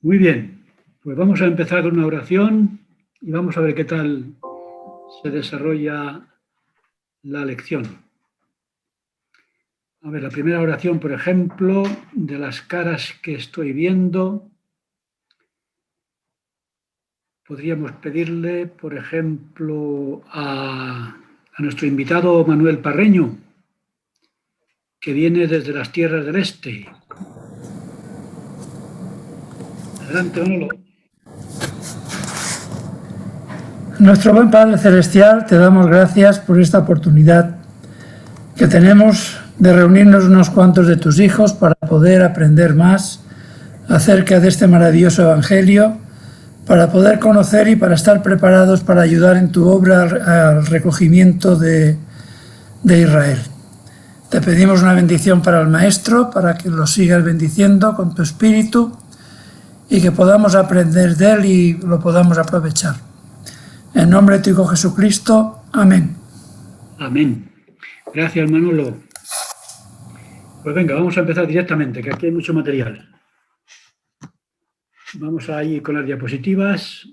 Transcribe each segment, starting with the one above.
Muy bien, pues vamos a empezar con una oración y vamos a ver qué tal se desarrolla la lección. A ver, la primera oración, por ejemplo, de las caras que estoy viendo, podríamos pedirle, por ejemplo, a nuestro invitado Manuel Parreño, que viene desde las tierras del este. Adelante, Manolo. Nuestro buen Padre Celestial, te damos gracias por esta oportunidad que tenemos de reunirnos unos cuantos de tus hijos para poder aprender más acerca de este maravilloso Evangelio, para poder conocer y para estar preparados para ayudar en tu obra al recogimiento de Israel. Te pedimos una bendición para el Maestro, para que lo sigas bendiciendo con tu Espíritu y que podamos aprender de él y lo podamos aprovechar. En nombre de tu Hijo Jesucristo. Amén. Amén. Gracias, Manolo. Pues venga, vamos a empezar directamente, que aquí hay mucho material. Vamos a ir con las diapositivas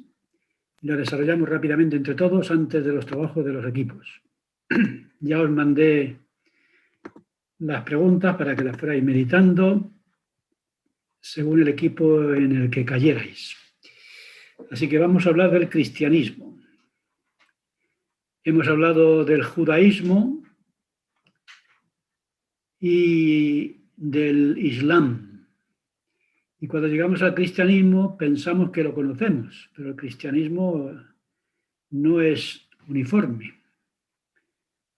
y las desarrollamos rápidamente entre todos antes de los trabajos de los equipos. Ya os mandé las preguntas para que las fuerais meditando según el equipo en el que cayerais. Así que vamos a hablar del cristianismo. Hemos hablado del judaísmo y del islam. Y cuando llegamos al cristianismo pensamos que lo conocemos, pero el cristianismo no es uniforme.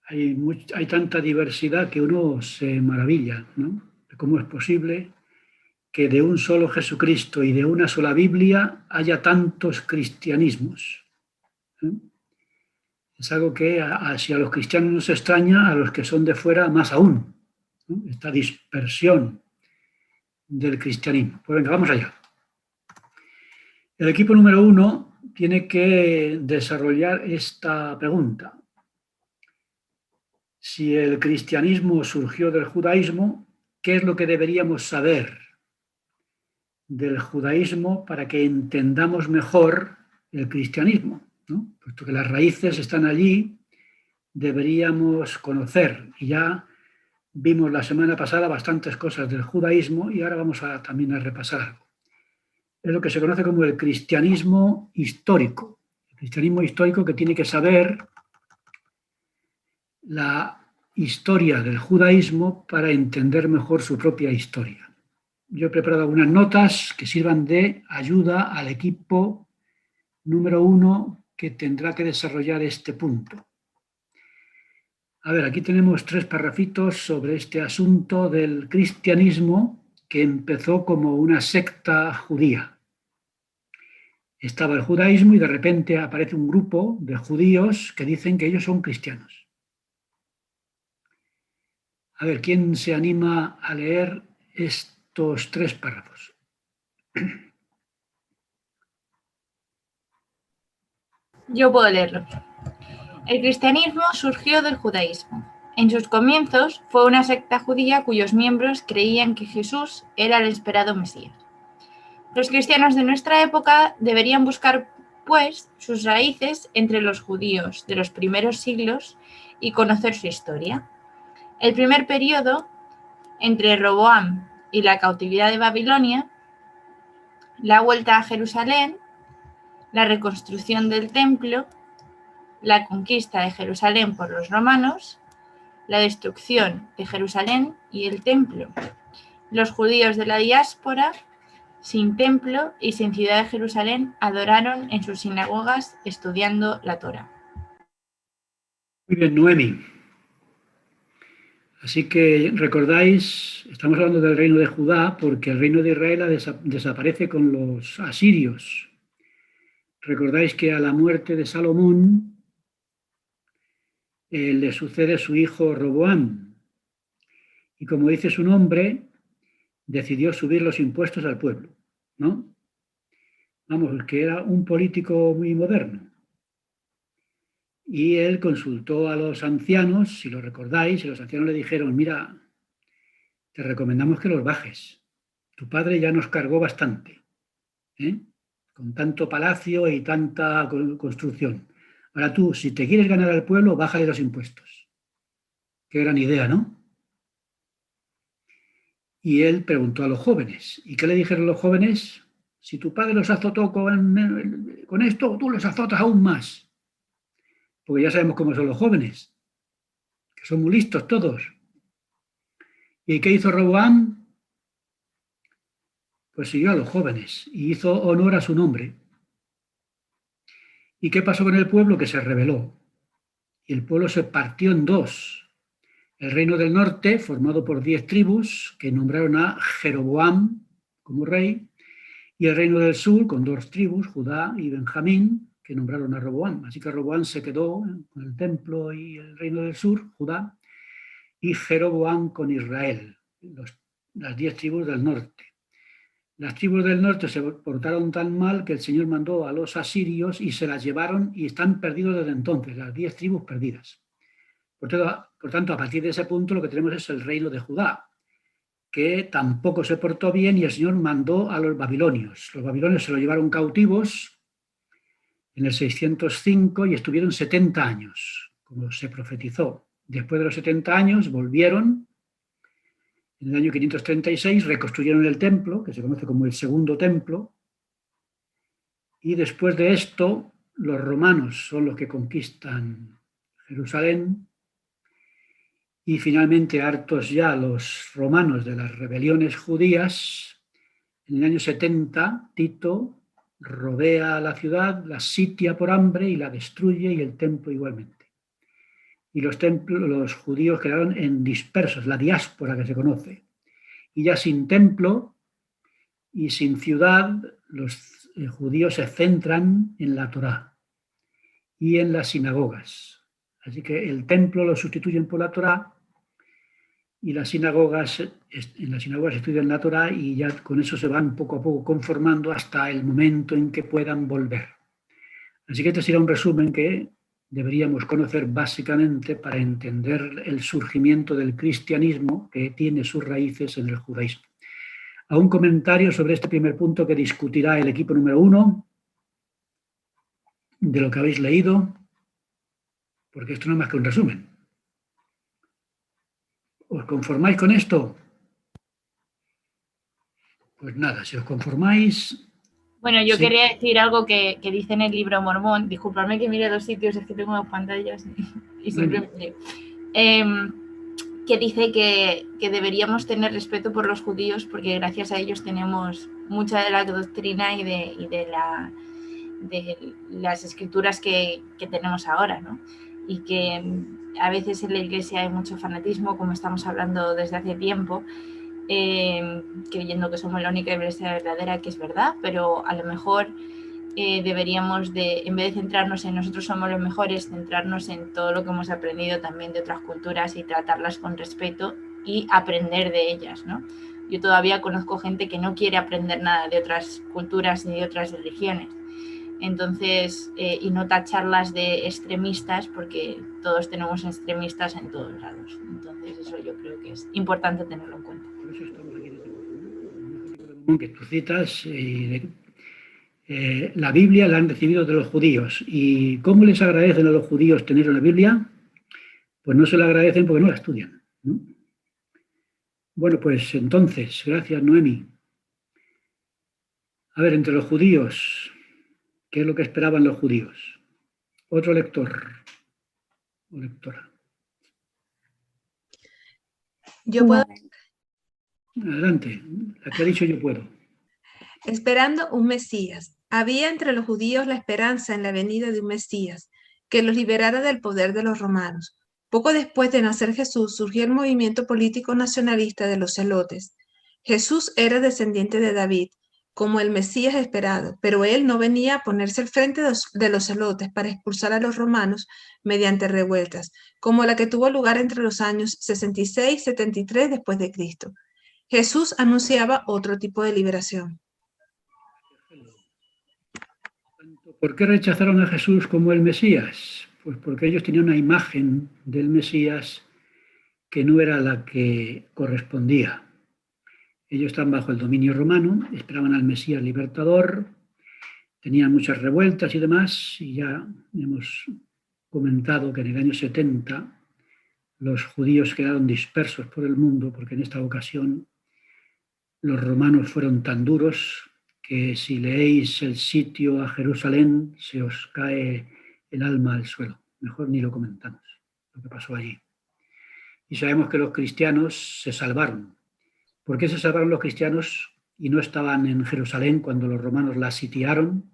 Hay tanta diversidad que uno se maravilla, ¿no? De cómo es posible que de un solo Jesucristo y de una sola Biblia haya tantos cristianismos. Es algo que si a los cristianos nos extraña, a los que son de fuera más aún, ¿no? Esta dispersión del cristianismo. Pues venga, vamos allá. El equipo número 1 tiene que desarrollar esta pregunta. Si el cristianismo surgió del judaísmo, ¿qué es lo que deberíamos saber del judaísmo para que entendamos mejor el cristianismo, ¿no? Puesto que las raíces están allí, deberíamos conocer. Y ya vimos la semana pasada bastantes cosas del judaísmo y ahora vamos también a repasar algo. Es lo que se conoce como el cristianismo histórico. El cristianismo histórico que tiene que saber la historia del judaísmo para entender mejor su propia historia. Yo he preparado algunas notas que sirvan de ayuda al equipo número 1 que tendrá que desarrollar este punto. A ver, aquí tenemos 3 parrafitos sobre este asunto del cristianismo que empezó como una secta judía. Estaba el judaísmo y de repente aparece un grupo de judíos que dicen que ellos son cristianos. A ver, ¿quién se anima a leer estos 3 párrafos? Yo puedo leerlo. El cristianismo surgió del judaísmo. En sus comienzos fue una secta judía cuyos miembros creían que Jesús era el esperado Mesías. Los cristianos de nuestra época deberían buscar, pues, sus raíces entre los judíos de los primeros siglos y conocer su historia. El primer periodo, entre Roboam y la cautividad de Babilonia, la vuelta a Jerusalén, la reconstrucción del templo, la conquista de Jerusalén por los romanos, la destrucción de Jerusalén y el templo, los judíos de la diáspora, sin templo y sin ciudad de Jerusalén, adoraron en sus sinagogas estudiando la Torá. Muy bien, Noemi. Así que recordáis, estamos hablando del reino de Judá porque el reino de Israel desaparece con los asirios. Recordáis que a la muerte de Salomón le sucede su hijo Roboam. Y como dice su nombre, decidió subir los impuestos al pueblo, ¿no? Vamos, que era un político muy moderno. Y él consultó a los ancianos, si lo recordáis, y los ancianos le dijeron, mira, te recomendamos que los bajes. Tu padre ya nos cargó bastante. con tanto palacio y tanta construcción. Ahora tú, si te quieres ganar al pueblo, bájale los impuestos. Qué gran idea, ¿no? Y él preguntó a los jóvenes. ¿Y qué le dijeron los jóvenes? Si tu padre los azotó con esto, tú los azotas aún más. Porque ya sabemos cómo son los jóvenes, que son muy listos todos. ¿Y qué hizo Roboam? Pues siguió a los jóvenes y hizo honor a su nombre. ¿Y qué pasó con el pueblo? Que se rebeló. Y el pueblo se partió en dos. El reino del norte, formado por 10 tribus, que nombraron a Jeroboam como rey, y el reino del sur, con 2 tribus, Judá y Benjamín, que nombraron a Roboam. Así que Roboam se quedó con el templo y el reino del sur, Judá, y Jeroboam con Israel, las 10 tribus del norte. Las tribus del norte se portaron tan mal que el Señor mandó a los asirios y se las llevaron y están perdidos desde entonces, las 10 tribus perdidas. Por tanto, a partir de ese punto lo que tenemos es el reino de Judá, que tampoco se portó bien y el Señor mandó a los babilonios. Los babilonios se lo llevaron cautivos en el 605 y estuvieron 70 años, como se profetizó. Después de los 70 años volvieron. En el año 536 reconstruyeron el templo, que se conoce como el segundo templo, y después de esto los romanos son los que conquistan Jerusalén, y finalmente, hartos ya los romanos de las rebeliones judías, en el año 70 Tito rodea la ciudad, la sitia por hambre y la destruye, y el templo igualmente. Y los judíos quedaron en dispersos, la diáspora que se conoce. Y ya sin templo y sin ciudad, los judíos se centran en la Torá y en las sinagogas. Así que el templo lo sustituyen por la Torá y en las sinagogas estudian la Torá y ya con eso se van poco a poco conformando hasta el momento en que puedan volver. Así que este será un resumen que deberíamos conocer básicamente para entender el surgimiento del cristianismo, que tiene sus raíces en el judaísmo. ¿Algún comentario sobre este primer punto que discutirá el equipo número 1 de lo que habéis leído? Porque esto no es más que un resumen. ¿Os conformáis con esto? Pues nada, si os conformáis... Bueno, yo sí. quería decir algo que dice en el libro Mormón. Disculpadme que mire los sitios, es que tengo las pantallas y siempre me leo. Que dice que deberíamos tener respeto por los judíos porque gracias a ellos tenemos mucha de la doctrina y de las escrituras que tenemos ahora, ¿no? Y que a veces en la iglesia hay mucho fanatismo, como estamos hablando desde hace tiempo, creyendo que somos la única iglesia verdadera, que es verdad, pero a lo mejor deberíamos en vez de centrarnos en nosotros somos los mejores, centrarnos en todo lo que hemos aprendido también de otras culturas y tratarlas con respeto y aprender de ellas, ¿no? Yo todavía conozco gente que no quiere aprender nada de otras culturas ni de otras religiones. Entonces, y no tacharlas de extremistas, porque todos tenemos extremistas en todos lados. Entonces, eso yo creo que es importante tenerlo en cuenta. Por eso estamos aquí en que tú citas, la Biblia la han recibido de los judíos. ¿Y cómo les agradecen a los judíos tener una Biblia? Pues no se la agradecen porque no la estudian, ¿no? Bueno, pues entonces, gracias Noemi. A ver, entre los judíos, ¿qué es lo que esperaban los judíos? Otro lector o lectora. Yo puedo. Adelante, la que ha dicho yo puedo. Esperando un Mesías. Había entre los judíos la esperanza en la venida de un Mesías, que los liberara del poder de los romanos. Poco después de nacer Jesús, surgió el movimiento político nacionalista de los celotes. Jesús era descendiente de David, como el Mesías esperado, pero él no venía a ponerse al frente de los celotes para expulsar a los romanos mediante revueltas, como la que tuvo lugar entre los años 66 y 73 después de Cristo. Jesús anunciaba otro tipo de liberación. ¿Por qué rechazaron a Jesús como el Mesías? Pues porque ellos tenían una imagen del Mesías que no era la que correspondía. Ellos están bajo el dominio romano, esperaban al Mesías libertador, tenían muchas revueltas y demás, y ya hemos comentado que en el año 70 los judíos quedaron dispersos por el mundo, porque en esta ocasión los romanos fueron tan duros que si leéis el sitio a Jerusalén se os cae el alma al suelo. Mejor ni lo comentamos, lo que pasó allí. Y sabemos que los cristianos se salvaron. ¿Por qué se salvaron los cristianos y no estaban en Jerusalén cuando los romanos la sitiaron?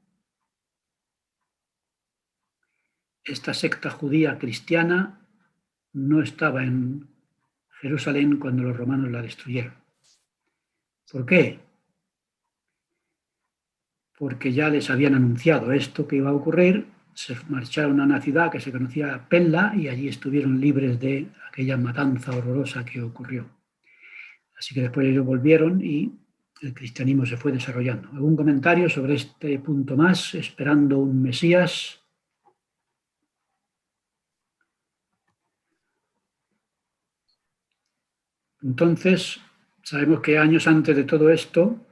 Esta secta judía cristiana no estaba en Jerusalén cuando los romanos la destruyeron. ¿Por qué? Porque ya les habían anunciado esto que iba a ocurrir, se marcharon a una ciudad que se conocía Pella y allí estuvieron libres de aquella matanza horrorosa que ocurrió. Así que después ellos volvieron y el cristianismo se fue desarrollando. ¿Algún comentario sobre este punto más, esperando un Mesías? Entonces, sabemos que años antes de todo esto,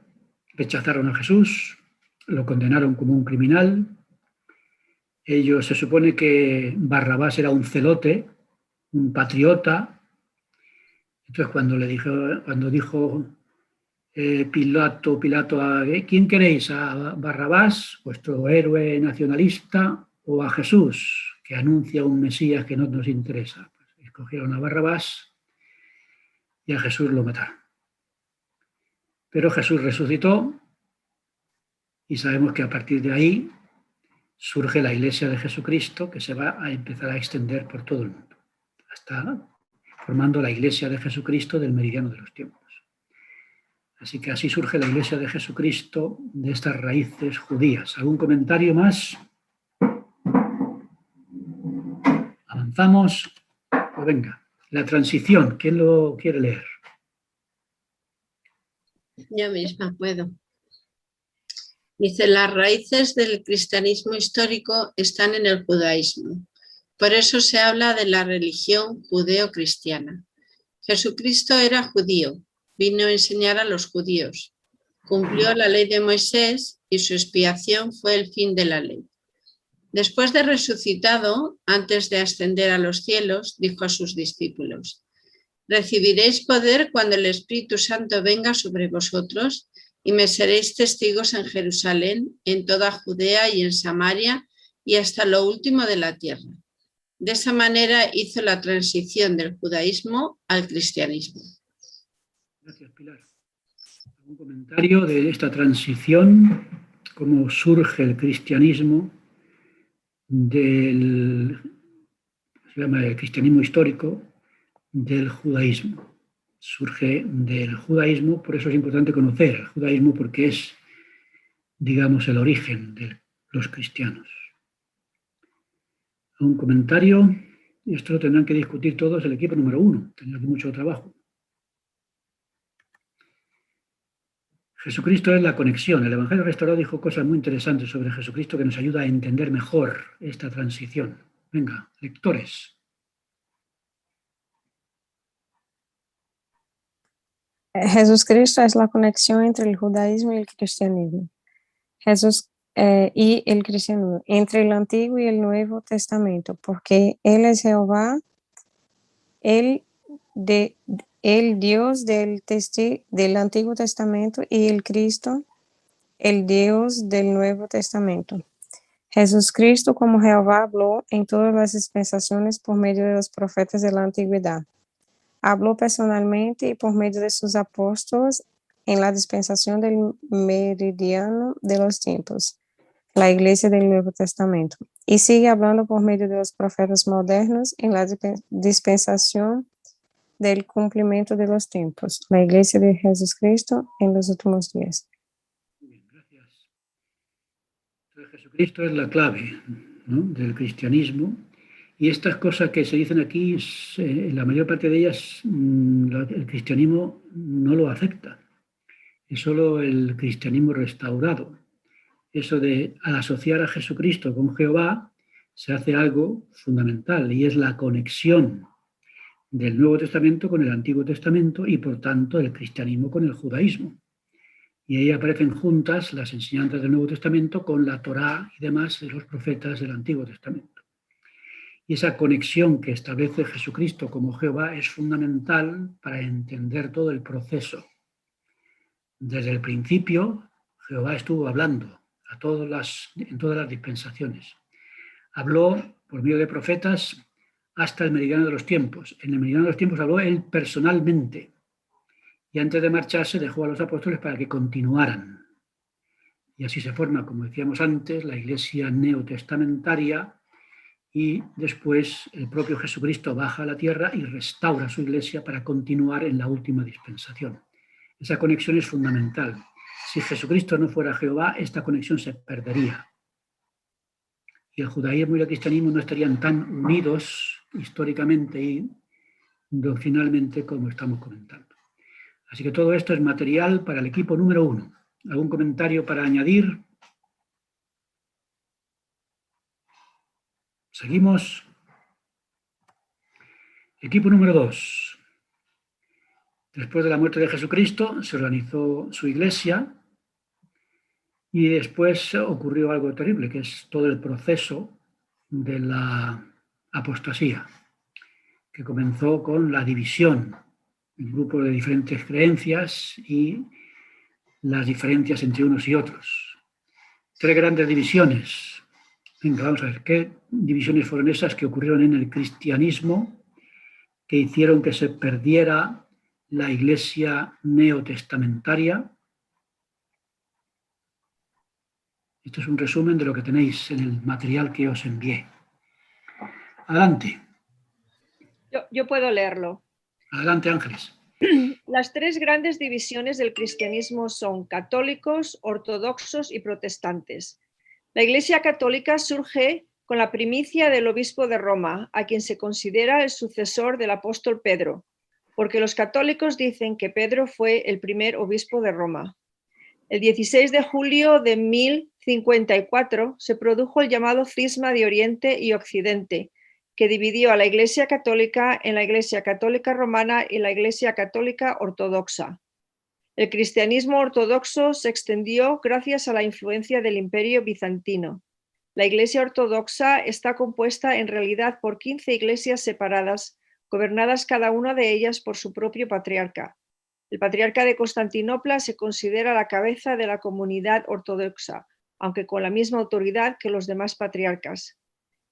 rechazaron a Jesús, lo condenaron como un criminal. Ellos, se supone que Barrabás era un celote, un patriota. Entonces, cuando dijo Pilato, ¿quién queréis? ¿A Barrabás, vuestro héroe nacionalista, o a Jesús, que anuncia un Mesías que no nos interesa? Pues escogieron a Barrabás y a Jesús lo mataron. Pero Jesús resucitó y sabemos que a partir de ahí surge la Iglesia de Jesucristo, que se va a empezar a extender por todo el mundo, hasta formando la Iglesia de Jesucristo del meridiano de los tiempos. Así que así surge la Iglesia de Jesucristo de estas raíces judías. ¿Algún comentario más? ¿Avanzamos? Pues venga, la transición, ¿quién lo quiere leer? Yo misma puedo. Dice, las raíces del cristianismo histórico están en el judaísmo. Por eso se habla de la religión judeo-cristiana. Jesucristo era judío, vino a enseñar a los judíos. Cumplió la ley de Moisés y su expiación fue el fin de la ley. Después de resucitado, antes de ascender a los cielos, dijo a sus discípulos, recibiréis poder cuando el Espíritu Santo venga sobre vosotros y me seréis testigos en Jerusalén, en toda Judea y en Samaria y hasta lo último de la tierra. De esa manera hizo la transición del judaísmo al cristianismo. Gracias, Pilar. ¿Algún comentario de esta transición? ¿Cómo surge el cristianismo se llama el cristianismo histórico, del judaísmo? Surge del judaísmo, por eso es importante conocer el judaísmo, porque es, digamos, el origen de los cristianos. ¿Un comentario? Esto lo tendrán que discutir todos el equipo número 1, tendrá mucho trabajo. Jesucristo es la conexión. El Evangelio Restaurado dijo cosas muy interesantes sobre Jesucristo que nos ayuda a entender mejor esta transición. Venga, lectores. Jesucristo es la conexión entre el judaísmo y el cristianismo. Y el cristianismo, entre el Antiguo y el Nuevo Testamento, porque Él es Jehová, el Dios del Antiguo Testamento, y el Cristo, el Dios del Nuevo Testamento. Jesucristo como Jehová habló en todas las dispensaciones por medio de los profetas de la antigüedad. Habló personalmente y por medio de sus apóstoles en la dispensación del meridiano de los tiempos, la Iglesia del Nuevo Testamento, y sigue hablando por medio de los profetas modernos en la dispensación del cumplimiento de los tiempos, la Iglesia de Jesucristo en los últimos días. Muy bien, gracias. Entonces, Jesucristo es la clave, ¿no?, del cristianismo. Y estas cosas que se dicen aquí, la mayor parte de ellas, el cristianismo no lo acepta. Es solo el cristianismo restaurado. Eso de al asociar a Jesucristo con Jehová, se hace algo fundamental y es la conexión del Nuevo Testamento con el Antiguo Testamento y, por tanto, el cristianismo con el judaísmo. Y ahí aparecen juntas las enseñanzas del Nuevo Testamento con la Torá y demás de los profetas del Antiguo Testamento. Y esa conexión que establece Jesucristo como Jehová es fundamental para entender todo el proceso. Desde el principio, Jehová estuvo hablando en todas las dispensaciones. Habló por medio de profetas hasta el meridiano de los tiempos. En el meridiano de los tiempos habló él personalmente. Y antes de marcharse dejó a los apóstoles para que continuaran. Y así se forma, como decíamos antes, la iglesia neotestamentaria, y después el propio Jesucristo baja a la tierra y restaura su iglesia para continuar en la última dispensación. Esa conexión es fundamental. Si Jesucristo no fuera Jehová, esta conexión se perdería. Y el judaísmo y el cristianismo no estarían tan unidos históricamente y doctrinalmente como estamos comentando. Así que todo esto es material para el equipo número 1. ¿Algún comentario para añadir? Seguimos. Equipo número 2. Después de la muerte de Jesucristo se organizó su iglesia y después ocurrió algo terrible, que es todo el proceso de la apostasía, que comenzó con la división en grupos de diferentes creencias y las diferencias entre unos y otros. 3 grandes divisiones. Venga, vamos a ver, ¿qué divisiones fueron esas que ocurrieron en el cristianismo que hicieron que se perdiera la iglesia neotestamentaria? Esto es un resumen de lo que tenéis en el material que os envié. Adelante. Yo puedo leerlo. Adelante, Ángeles. Las 3 grandes divisiones del cristianismo son católicos, ortodoxos y protestantes. La Iglesia Católica surge con la primicia del obispo de Roma, a quien se considera el sucesor del apóstol Pedro, porque los católicos dicen que Pedro fue el primer obispo de Roma. El 16 de julio de 1054 se produjo el llamado Cisma de Oriente y Occidente, que dividió a la Iglesia Católica en la Iglesia Católica Romana y la Iglesia Católica Ortodoxa. El cristianismo ortodoxo se extendió gracias a la influencia del Imperio Bizantino. La Iglesia Ortodoxa está compuesta en realidad por 15 iglesias separadas, gobernadas cada una de ellas por su propio patriarca. El patriarca de Constantinopla se considera la cabeza de la comunidad ortodoxa, aunque con la misma autoridad que los demás patriarcas.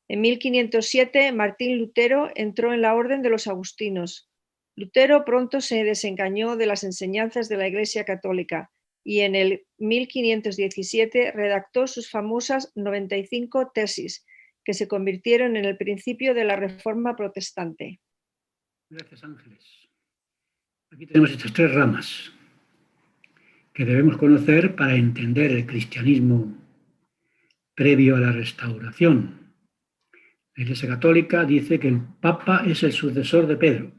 En 1507, Martín Lutero entró en la orden de los agustinos. Lutero pronto se desengañó de las enseñanzas de la Iglesia Católica y en el 1517 redactó sus famosas 95 tesis, que se convirtieron en el principio de la Reforma protestante. Gracias, Ángeles. Aquí tenemos estas 3 ramas que debemos conocer para entender el cristianismo previo a la restauración. La Iglesia Católica dice que el Papa es el sucesor de Pedro.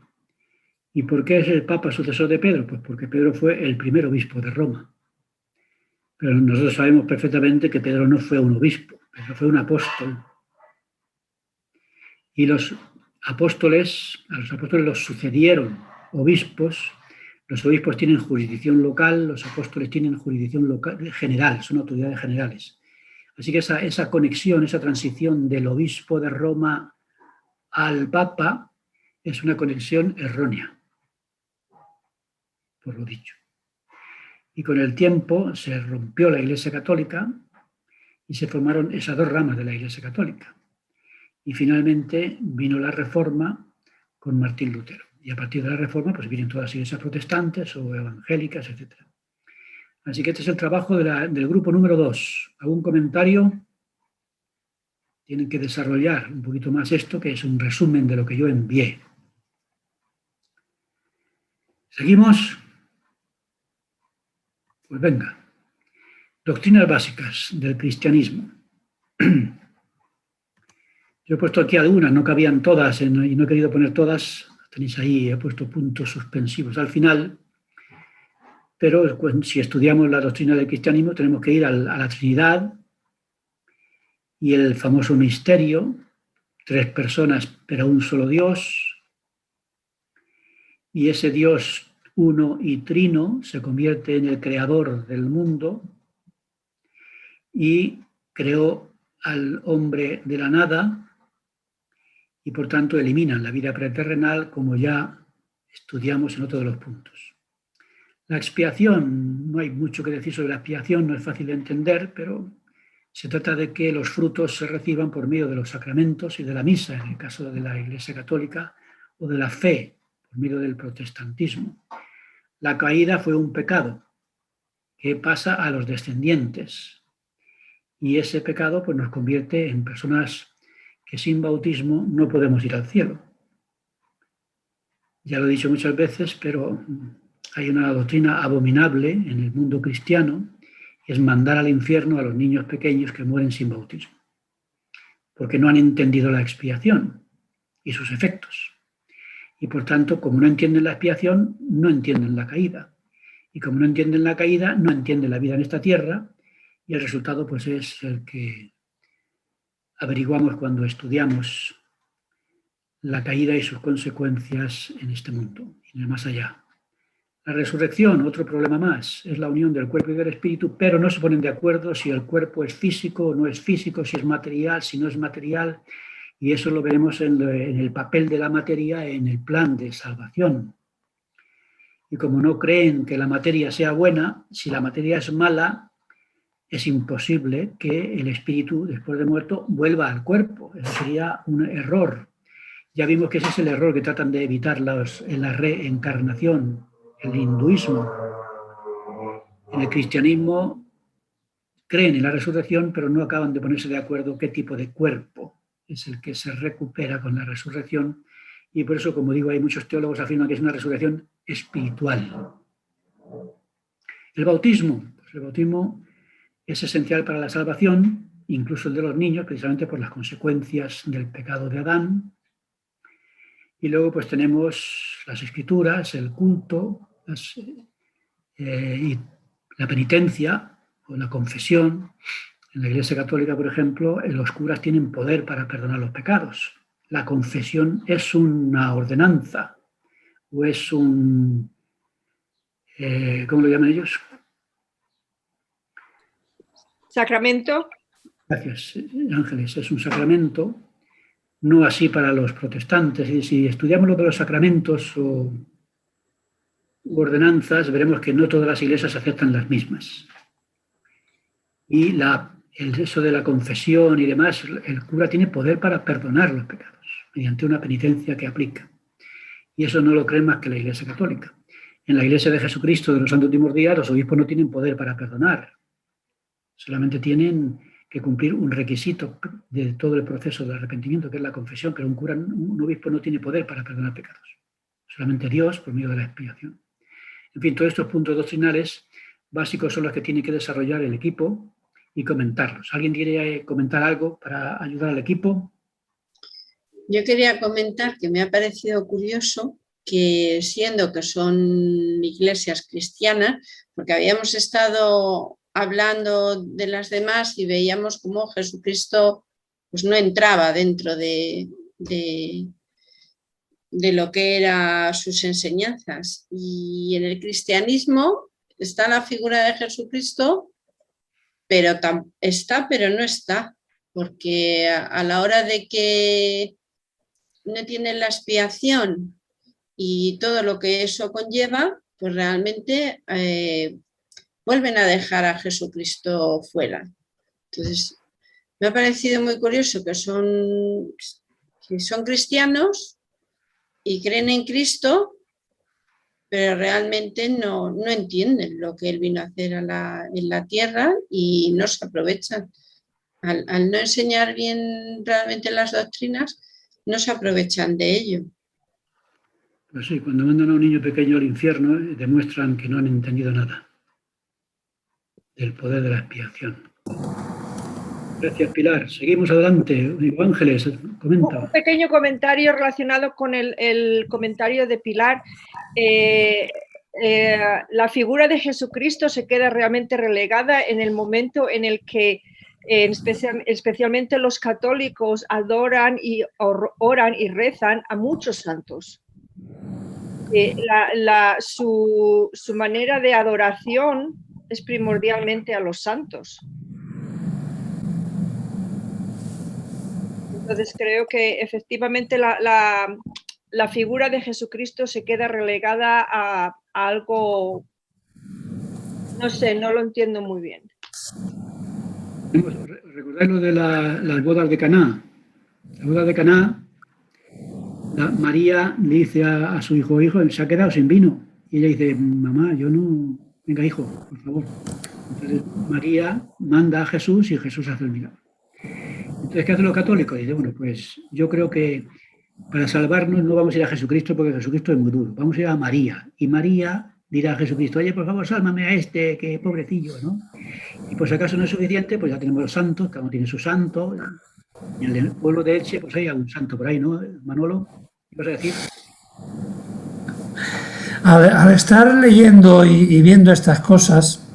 ¿Y por qué es el Papa sucesor de Pedro? Pues porque Pedro fue el primer obispo de Roma. Pero nosotros sabemos perfectamente que Pedro no fue un obispo, Pedro fue un apóstol. Y a los apóstoles los sucedieron obispos. Los obispos tienen jurisdicción local, los apóstoles tienen jurisdicción local, general, son autoridades generales. Así que esa conexión, esa transición del obispo de Roma al Papa es una conexión errónea, por lo dicho. Y con el tiempo se rompió la Iglesia Católica y se formaron esas 2 ramas de la Iglesia Católica. Y finalmente vino la Reforma con Martín Lutero. Y a partir de la Reforma pues vienen todas las iglesias protestantes o evangélicas, etc. Así que este es el trabajo del grupo número 2. ¿Algún comentario? Tienen que desarrollar un poquito más esto, que es un resumen de lo que yo envié. ¿Seguimos? Pues venga. Doctrinas básicas del cristianismo. Yo he puesto aquí algunas, no cabían todas y no he querido poner todas. Tenéis ahí, he puesto puntos suspensivos al final. Pero si estudiamos la doctrina del cristianismo tenemos que ir a la Trinidad y el famoso misterio, 3 personas pero un solo Dios, y ese Dios uno y trino se convierte en el creador del mundo y creó al hombre de la nada y por tanto eliminan la vida preterrenal, como ya estudiamos en otro de los puntos. La expiación, no hay mucho que decir sobre la expiación, no es fácil de entender, pero se trata de que los frutos se reciban por medio de los sacramentos y de la misa, en el caso de la Iglesia Católica, o de la fe, por medio del protestantismo. La caída fue un pecado que pasa a los descendientes y ese pecado pues, nos convierte en personas que sin bautismo no podemos ir al cielo. Ya lo he dicho muchas veces, pero hay una doctrina abominable en el mundo cristiano, y es mandar al infierno a los niños pequeños que mueren sin bautismo, porque no han entendido la expiación y sus efectos. Y por tanto, como no entienden la expiación, no entienden la caída. Y como no entienden la caída, no entienden la vida en esta tierra, y el resultado pues, es el que averiguamos cuando estudiamos la caída y sus consecuencias en este mundo y en el más allá. La resurrección, otro problema más, es la unión del cuerpo y del espíritu, pero no se ponen de acuerdo si el cuerpo es físico o no es físico, si es material, si no es material, y eso lo veremos en el papel de la materia en el plan de salvación. Y como no creen que la materia sea buena, si la materia es mala, es imposible que el espíritu, después de muerto, vuelva al cuerpo. Eso sería un error. Ya vimos que ese es el error que tratan de evitar en la reencarnación, el hinduismo. En el cristianismo creen en la resurrección, pero no acaban de ponerse de acuerdo qué tipo de cuerpo es el que se recupera con la resurrección. Y por eso, como digo, hay muchos teólogos que afirman que es una resurrección espiritual. El bautismo. Pues el bautismo es esencial para la salvación, incluso el de los niños, precisamente por las consecuencias del pecado de Adán. Y luego pues tenemos las escrituras, el culto y la penitencia o la confesión. En la Iglesia Católica, por ejemplo, los curas tienen poder para perdonar los pecados. La confesión es una ordenanza o es un... ¿cómo lo llaman ellos? Sacramento. Gracias, Ángeles. Es un sacramento, no así para los protestantes. Y si estudiamos lo de los sacramentos o ordenanzas, veremos que no todas las iglesias aceptan las mismas. Y eso de la confesión y demás, el cura tiene poder para perdonar los pecados mediante una penitencia que aplica. Y eso no lo cree más que la Iglesia Católica. En la Iglesia de Jesucristo de los Santos Últimos Días, los obispos no tienen poder para perdonar. Solamente tienen que cumplir un requisito de todo el proceso del arrepentimiento, que es la confesión, pero un obispo no tiene poder para perdonar pecados. Solamente Dios por medio de la expiación. En fin, todos estos puntos doctrinales básicos son los que tiene que desarrollar el equipo y comentarlos. ¿Alguien quiere comentar algo para ayudar al equipo? Yo quería comentar que me ha parecido curioso que, siendo que son iglesias cristianas, porque habíamos estado hablando de las demás y veíamos cómo Jesucristo pues, no entraba dentro de lo que eran sus enseñanzas. Y en el cristianismo está la figura de Jesucristo, pero pero no está, porque a la hora de que no tienen la expiación y todo lo que eso conlleva, pues realmente vuelven a dejar a Jesucristo fuera. Entonces, me ha parecido muy curioso que son cristianos y creen en Cristo, pero realmente no entienden lo que Él vino a hacer en la tierra y no se aprovechan. Al no enseñar bien realmente las doctrinas, no se aprovechan de ello. Pues sí, cuando mandan a un niño pequeño al infierno, demuestran que no han entendido nada del poder de la expiación. Gracias, Pilar. Seguimos adelante. Ángeles, comenta. Un pequeño comentario relacionado con el comentario de Pilar. La figura de Jesucristo se queda realmente relegada en el momento en el que especialmente los católicos adoran y oran y rezan a muchos santos. su manera de adoración es primordialmente a los santos. Entonces creo que efectivamente la figura de Jesucristo se queda relegada a algo, no sé, no lo entiendo muy bien. Recordáis lo de las bodas de Caná. Las bodas de Caná, María le dice a su hijo, se ha quedado sin vino. Y ella dice, mamá, yo no... Venga, hijo, por favor. Entonces María manda a Jesús y Jesús hace el milagro. Entonces, ¿qué hacen los católicos? Dice, bueno, pues yo creo que para salvarnos no vamos a ir a Jesucristo porque Jesucristo es muy duro. Vamos a ir a María. Y María dirá a Jesucristo, oye, por favor, sálvame a este, que pobrecillo, ¿no? Y por si acaso no es suficiente, pues ya tenemos los santos, cada uno tiene su santo. Y en el pueblo de Elche, pues hay algún santo por ahí, ¿no? Manolo, ¿qué vas a decir? Al estar leyendo y viendo estas cosas,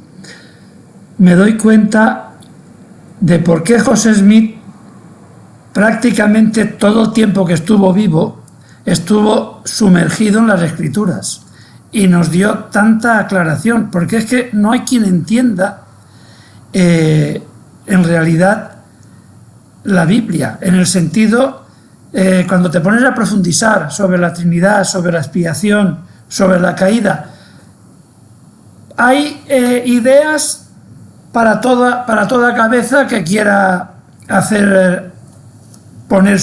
me doy cuenta de por qué José Smith prácticamente todo el tiempo que estuvo vivo estuvo sumergido en las Escrituras y nos dio tanta aclaración, porque es que no hay quien entienda en realidad la Biblia, en el sentido, cuando te pones a profundizar sobre la Trinidad, sobre la expiación, sobre la caída, hay ideas para toda cabeza que quiera hacer, poner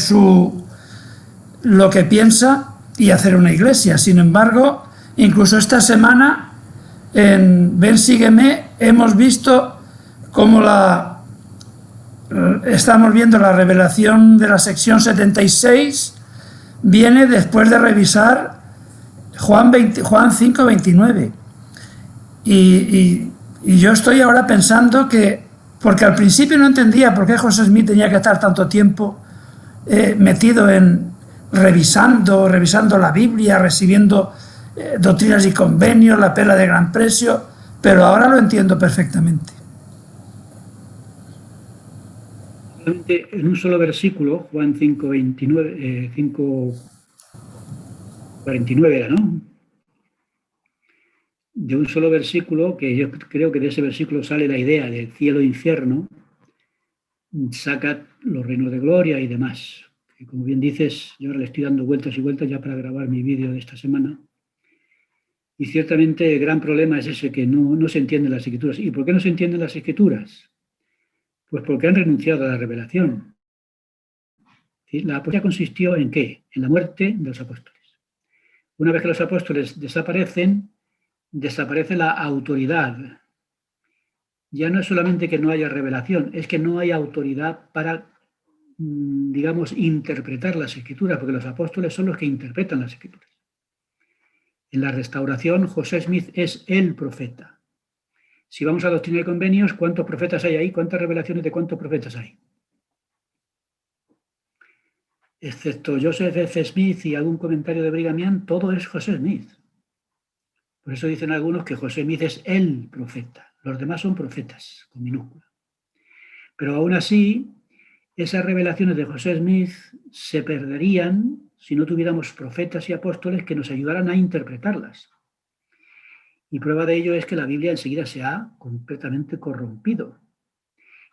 lo que piensa y hacer una iglesia. Sin embargo, incluso esta semana en Ven Sígueme hemos visto cómo estamos viendo la revelación de la sección 76 viene después de revisar Juan 5:29 y yo estoy ahora pensando que, porque al principio no entendía por qué José Smith tenía que estar tanto tiempo metido en revisando la Biblia, recibiendo doctrinas y convenios, la perla de gran precio, pero ahora lo entiendo perfectamente. En un solo versículo, Juan 5:29, 5:49 era, ¿no? De un solo versículo, que yo creo que de ese versículo sale la idea del cielo e infierno, saca los reinos de gloria y demás. Y como bien dices, yo ahora le estoy dando vueltas y vueltas ya para grabar mi vídeo de esta semana. Y ciertamente el gran problema es ese, que no se entienden las Escrituras. ¿Y por qué no se entienden las Escrituras? Pues porque han renunciado a la revelación. La apostasía consistió en ¿qué? En la muerte de los apóstoles. Una vez que los apóstoles desaparecen, desaparece la autoridad. Ya no es solamente que no haya revelación, es que no hay autoridad para, digamos, interpretar las Escrituras, porque los apóstoles son los que interpretan las Escrituras. En la restauración, José Smith es el profeta. Si vamos a Doctrina y Convenios, ¿cuántos profetas hay ahí? ¿Cuántas revelaciones de cuántos profetas hay? Excepto Joseph F. Smith y algún comentario de Brigham Young, todo es José Smith. Por eso dicen algunos que José Smith es el profeta. Los demás son profetas, con minúscula. Pero aún así, esas revelaciones de José Smith se perderían si no tuviéramos profetas y apóstoles que nos ayudaran a interpretarlas. Y prueba de ello es que la Biblia enseguida se ha completamente corrompido.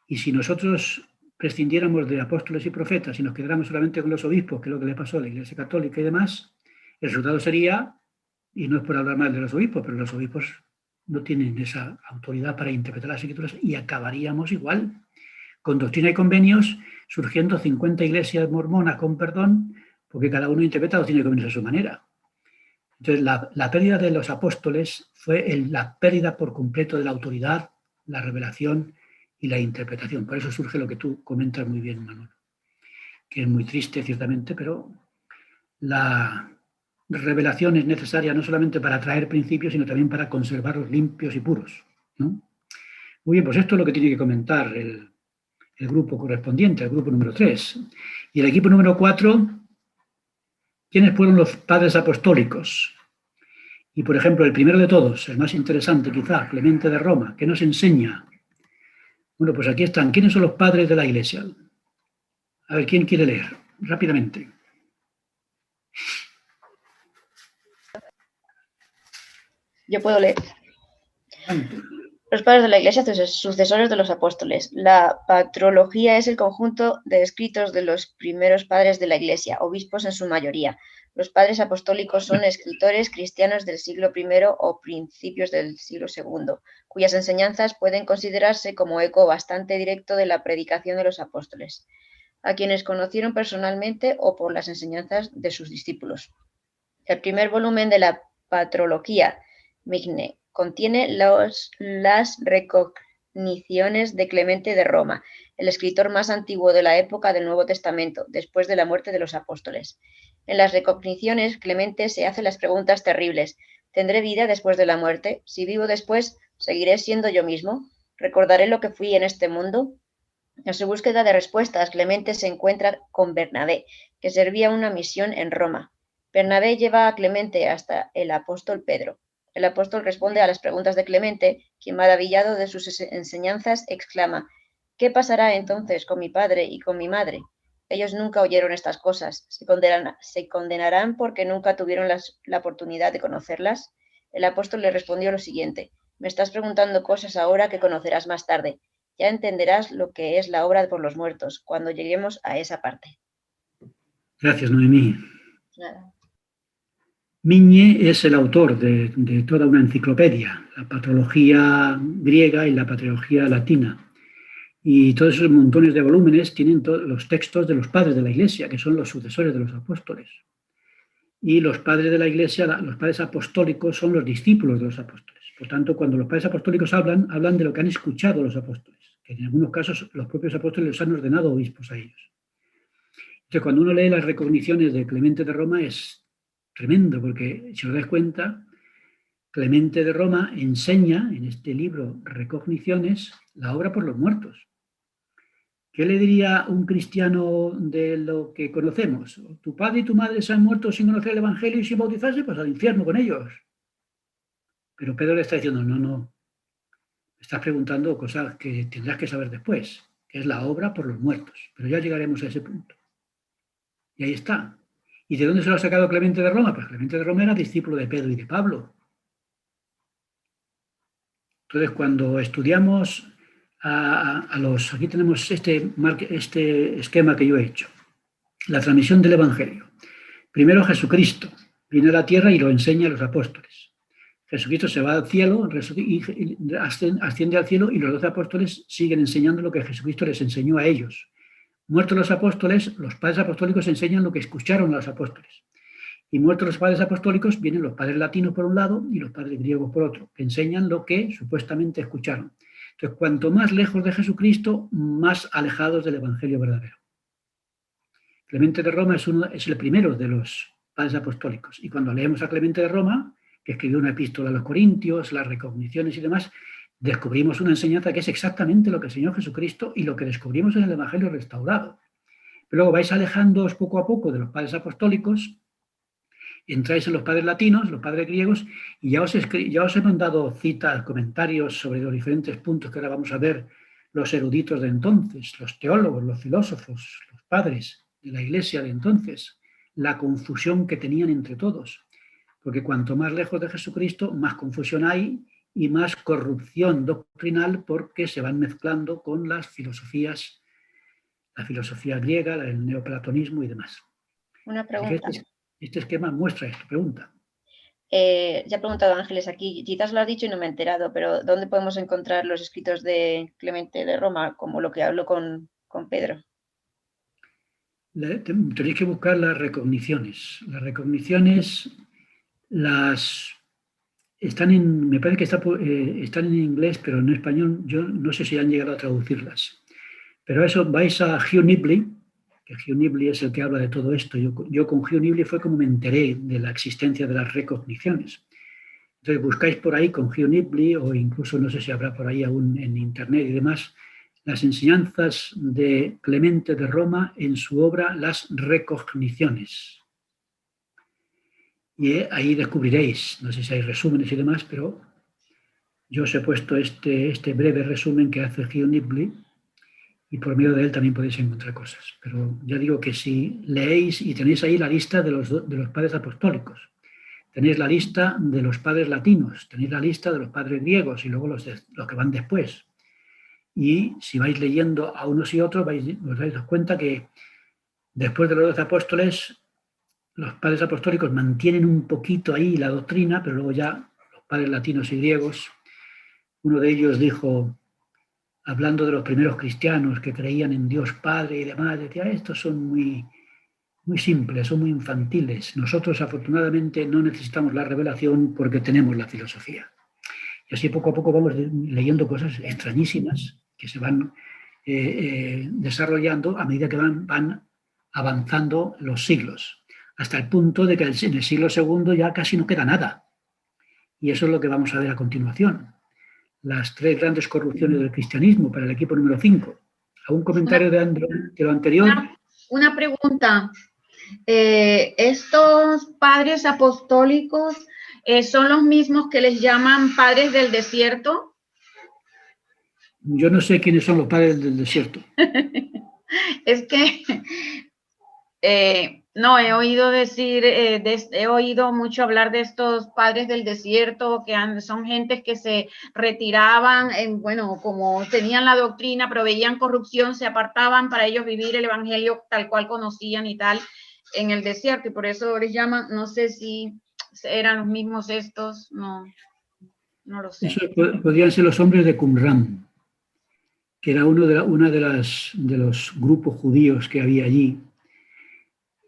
Y si nosotros prescindiéramos de apóstoles y profetas y nos quedáramos solamente con los obispos, que es lo que le pasó a la Iglesia Católica y demás, el resultado sería, y no es por hablar mal de los obispos, pero los obispos no tienen esa autoridad para interpretar las Escrituras y acabaríamos igual, con Doctrina y Convenios, surgiendo 50 iglesias mormonas con perdón, porque cada uno interpreta Doctrina y Convenios a su manera. Entonces, la pérdida de los apóstoles fue la pérdida por completo de la autoridad, la revelación y la interpretación. Por eso surge lo que tú comentas muy bien, Manuel, que es muy triste, ciertamente, pero la revelación es necesaria no solamente para traer principios, sino también para conservarlos limpios y puros, ¿no? Muy bien, pues esto es lo que tiene que comentar el grupo correspondiente, el grupo número 3. Y el equipo número 4, ¿quiénes fueron los padres apostólicos? Y, por ejemplo, el primero de todos, el más interesante quizá, Clemente de Roma, ¿qué nos enseña? Bueno, pues aquí están. ¿Quiénes son los padres de la Iglesia? A ver, ¿quién quiere leer? Rápidamente. Yo puedo leer. Los padres de la Iglesia, sucesores de los apóstoles. La patrología es el conjunto de escritos de los primeros padres de la Iglesia, obispos en su mayoría. Los padres apostólicos son escritores cristianos del siglo I o principios del siglo II, cuyas enseñanzas pueden considerarse como eco bastante directo de la predicación de los apóstoles, a quienes conocieron personalmente o por las enseñanzas de sus discípulos. El primer volumen de la patrología, Migne, contiene las recogniciones de Clemente de Roma, el escritor más antiguo de la época del Nuevo Testamento, después de la muerte de los apóstoles. En las recogniciones, Clemente se hace las preguntas terribles: ¿tendré vida después de la muerte? Si vivo después, ¿seguiré siendo yo mismo? ¿Recordaré lo que fui en este mundo? En su búsqueda de respuestas, Clemente se encuentra con Bernabé, que servía una misión en Roma. Bernabé lleva a Clemente hasta el apóstol Pedro. El apóstol responde a las preguntas de Clemente, quien, maravillado de sus enseñanzas, exclama: ¿qué pasará entonces con mi padre y con mi madre? Ellos nunca oyeron estas cosas. ¿Se condenarán porque nunca tuvieron la oportunidad de conocerlas? El apóstol le respondió lo siguiente: me estás preguntando cosas ahora que conocerás más tarde. Ya entenderás lo que es la obra por los muertos, cuando lleguemos a esa parte. Gracias, Noemí. Nada. Migne es el autor de toda una enciclopedia, la patrología griega y la patrología latina. Y todos esos montones de volúmenes tienen los textos de los padres de la Iglesia, que son los sucesores de los apóstoles. Y los padres de la Iglesia, los padres apostólicos, son los discípulos de los apóstoles. Por tanto, cuando los padres apostólicos hablan de lo que han escuchado los apóstoles, que en algunos casos los propios apóstoles los han ordenado obispos a ellos. Entonces, cuando uno lee las recogniciones de Clemente de Roma, es tremendo, porque si os dais cuenta, Clemente de Roma enseña en este libro Recogniciones la obra por los muertos. ¿Qué le diría un cristiano de lo que conocemos? Tu padre y tu madre se han muerto sin conocer el Evangelio y sin bautizarse, pues al infierno con ellos. Pero Pedro le está diciendo: no, me estás preguntando cosas que tendrás que saber después, que es la obra por los muertos. Pero ya llegaremos a ese punto. Y ahí está. ¿Y de dónde se lo ha sacado Clemente de Roma? Pues Clemente de Roma era discípulo de Pedro y de Pablo. Entonces, cuando estudiamos aquí tenemos este esquema que yo he hecho. La transmisión del Evangelio. Primero Jesucristo viene a la tierra y lo enseña a los apóstoles. Jesucristo se va al cielo, asciende al cielo, y los 12 apóstoles siguen enseñando lo que Jesucristo les enseñó a ellos. Muertos los apóstoles, los padres apostólicos enseñan lo que escucharon a los apóstoles. Y muertos los padres apostólicos, vienen los padres latinos por un lado y los padres griegos por otro, que enseñan lo que supuestamente escucharon. Entonces, cuanto más lejos de Jesucristo, más alejados del Evangelio verdadero. Clemente de Roma es el primero de los padres apostólicos. Y cuando leemos a Clemente de Roma, que escribió una epístola a los Corintios, las recogniciones y demás, descubrimos una enseñanza que es exactamente lo que enseñó Jesucristo y lo que descubrimos en el Evangelio restaurado. Pero luego vais alejándoos poco a poco de los padres apostólicos, entráis en los padres latinos, los padres griegos, y ya os he mandado citas, comentarios sobre los diferentes puntos que ahora vamos a ver, los eruditos de entonces, los teólogos, los filósofos, los padres de la Iglesia de entonces, la confusión que tenían entre todos. Porque cuanto más lejos de Jesucristo, más confusión hay y más corrupción doctrinal, porque se van mezclando con las filosofías, la filosofía griega, el neoplatonismo y demás. Una pregunta. Este esquema muestra esto. Pregunta. Ya ha preguntado Ángeles aquí, quizás lo has dicho y no me he enterado, pero ¿dónde podemos encontrar los escritos de Clemente de Roma, como lo que habló con Pedro? Tenéis que buscar las recogniciones. Las recogniciones están me parece que están en inglés, pero en español yo no sé si han llegado a traducirlas. Pero eso, vais a Hugh Nibley, que Hugh Nibley es el que habla de todo esto. Yo con Hugh Nibley fue como me enteré de la existencia de las recogniciones. Entonces buscáis por ahí con Hugh Nibley, o incluso no sé si habrá por ahí aún en internet y demás, las enseñanzas de Clemente de Roma en su obra Las Recogniciones. Y ahí descubriréis, no sé si hay resúmenes y demás, pero yo os he puesto este breve resumen que hace Hugh Nibley, y por medio de él también podéis encontrar cosas. Pero ya digo que si leéis y tenéis ahí la lista de los padres apostólicos, tenéis la lista de los padres latinos, tenéis la lista de los padres griegos y luego los que van después. Y si vais leyendo a unos y otros, os dais cuenta que después de los 12 apóstoles, los padres apostólicos mantienen un poquito ahí la doctrina, pero luego ya los padres latinos y griegos, uno de ellos dijo, hablando de los primeros cristianos que creían en Dios Padre y demás, decía, estos son muy simples, son muy infantiles. Nosotros, afortunadamente, no necesitamos la revelación porque tenemos la filosofía. Y así poco a poco vamos leyendo cosas extrañísimas que se van desarrollando a medida que van avanzando los siglos, hasta el punto de que en el siglo II ya casi no queda nada. Y eso es lo que vamos a ver a continuación. Las 3 grandes corrupciones del cristianismo para el equipo número 5. ¿Algún comentario de lo anterior? Una pregunta. ¿Estos padres apostólicos son los mismos que les llaman padres del desierto? Yo no sé quiénes son los padres del desierto. Es que no, he oído decir, he oído mucho hablar de estos padres del desierto, que son gentes que se retiraban, bueno, como tenían la doctrina, pero veían corrupción, se apartaban para ellos vivir el evangelio tal cual conocían y tal en el desierto, y por eso les llaman, no sé si eran los mismos estos, no lo sé. Eso podrían ser los hombres de Qumran, que era uno de los grupos judíos que había allí.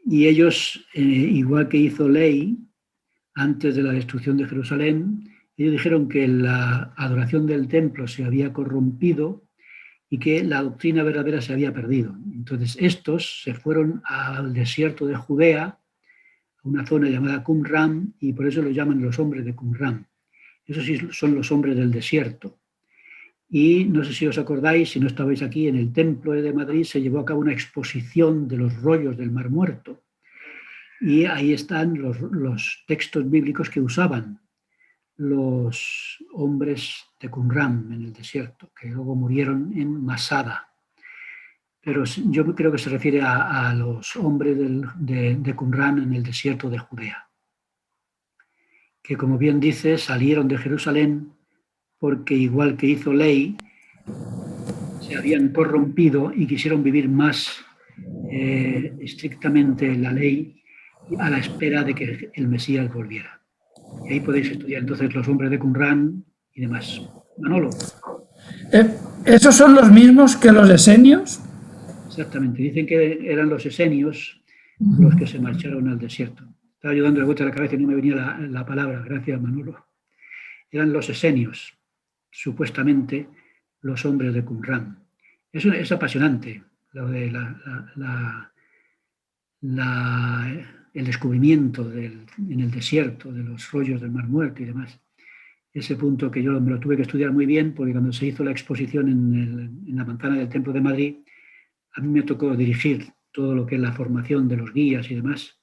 Y ellos, igual que hizo Ley, antes de la destrucción de Jerusalén, ellos dijeron que la adoración del templo se había corrompido y que la doctrina verdadera se había perdido. Entonces estos se fueron al desierto de Judea, a una zona llamada Qumran, y por eso los llaman los hombres de Qumran. Esos sí son los hombres del desierto. Y no sé si os acordáis, si no estabais aquí, en el Templo de Madrid se llevó a cabo una exposición de los rollos del Mar Muerto. Y ahí están los textos bíblicos que usaban los hombres de Qumran en el desierto, que luego murieron en Masada. Pero yo creo que se refiere a los hombres de Qumran en el desierto de Judea, que, como bien dice, salieron de Jerusalén porque, igual que hizo Ley, se habían corrompido y quisieron vivir más estrictamente la ley a la espera de que el Mesías volviera. Y ahí podéis estudiar entonces los hombres de Qumran y demás. Manolo. ¿Esos son los mismos que los esenios? Exactamente, dicen que eran los esenios los que se marcharon al desierto. Estaba ayudando de vuelta a la cabeza y no me venía la palabra, gracias Manolo. Eran los esenios, supuestamente los hombres de Qumran. Eso es apasionante, lo de el descubrimiento en el desierto de los rollos del Mar Muerto y demás. Ese punto que yo me lo tuve que estudiar muy bien, porque cuando se hizo la exposición en la manzana del Templo de Madrid, a mí me tocó dirigir todo lo que es la formación de los guías y demás,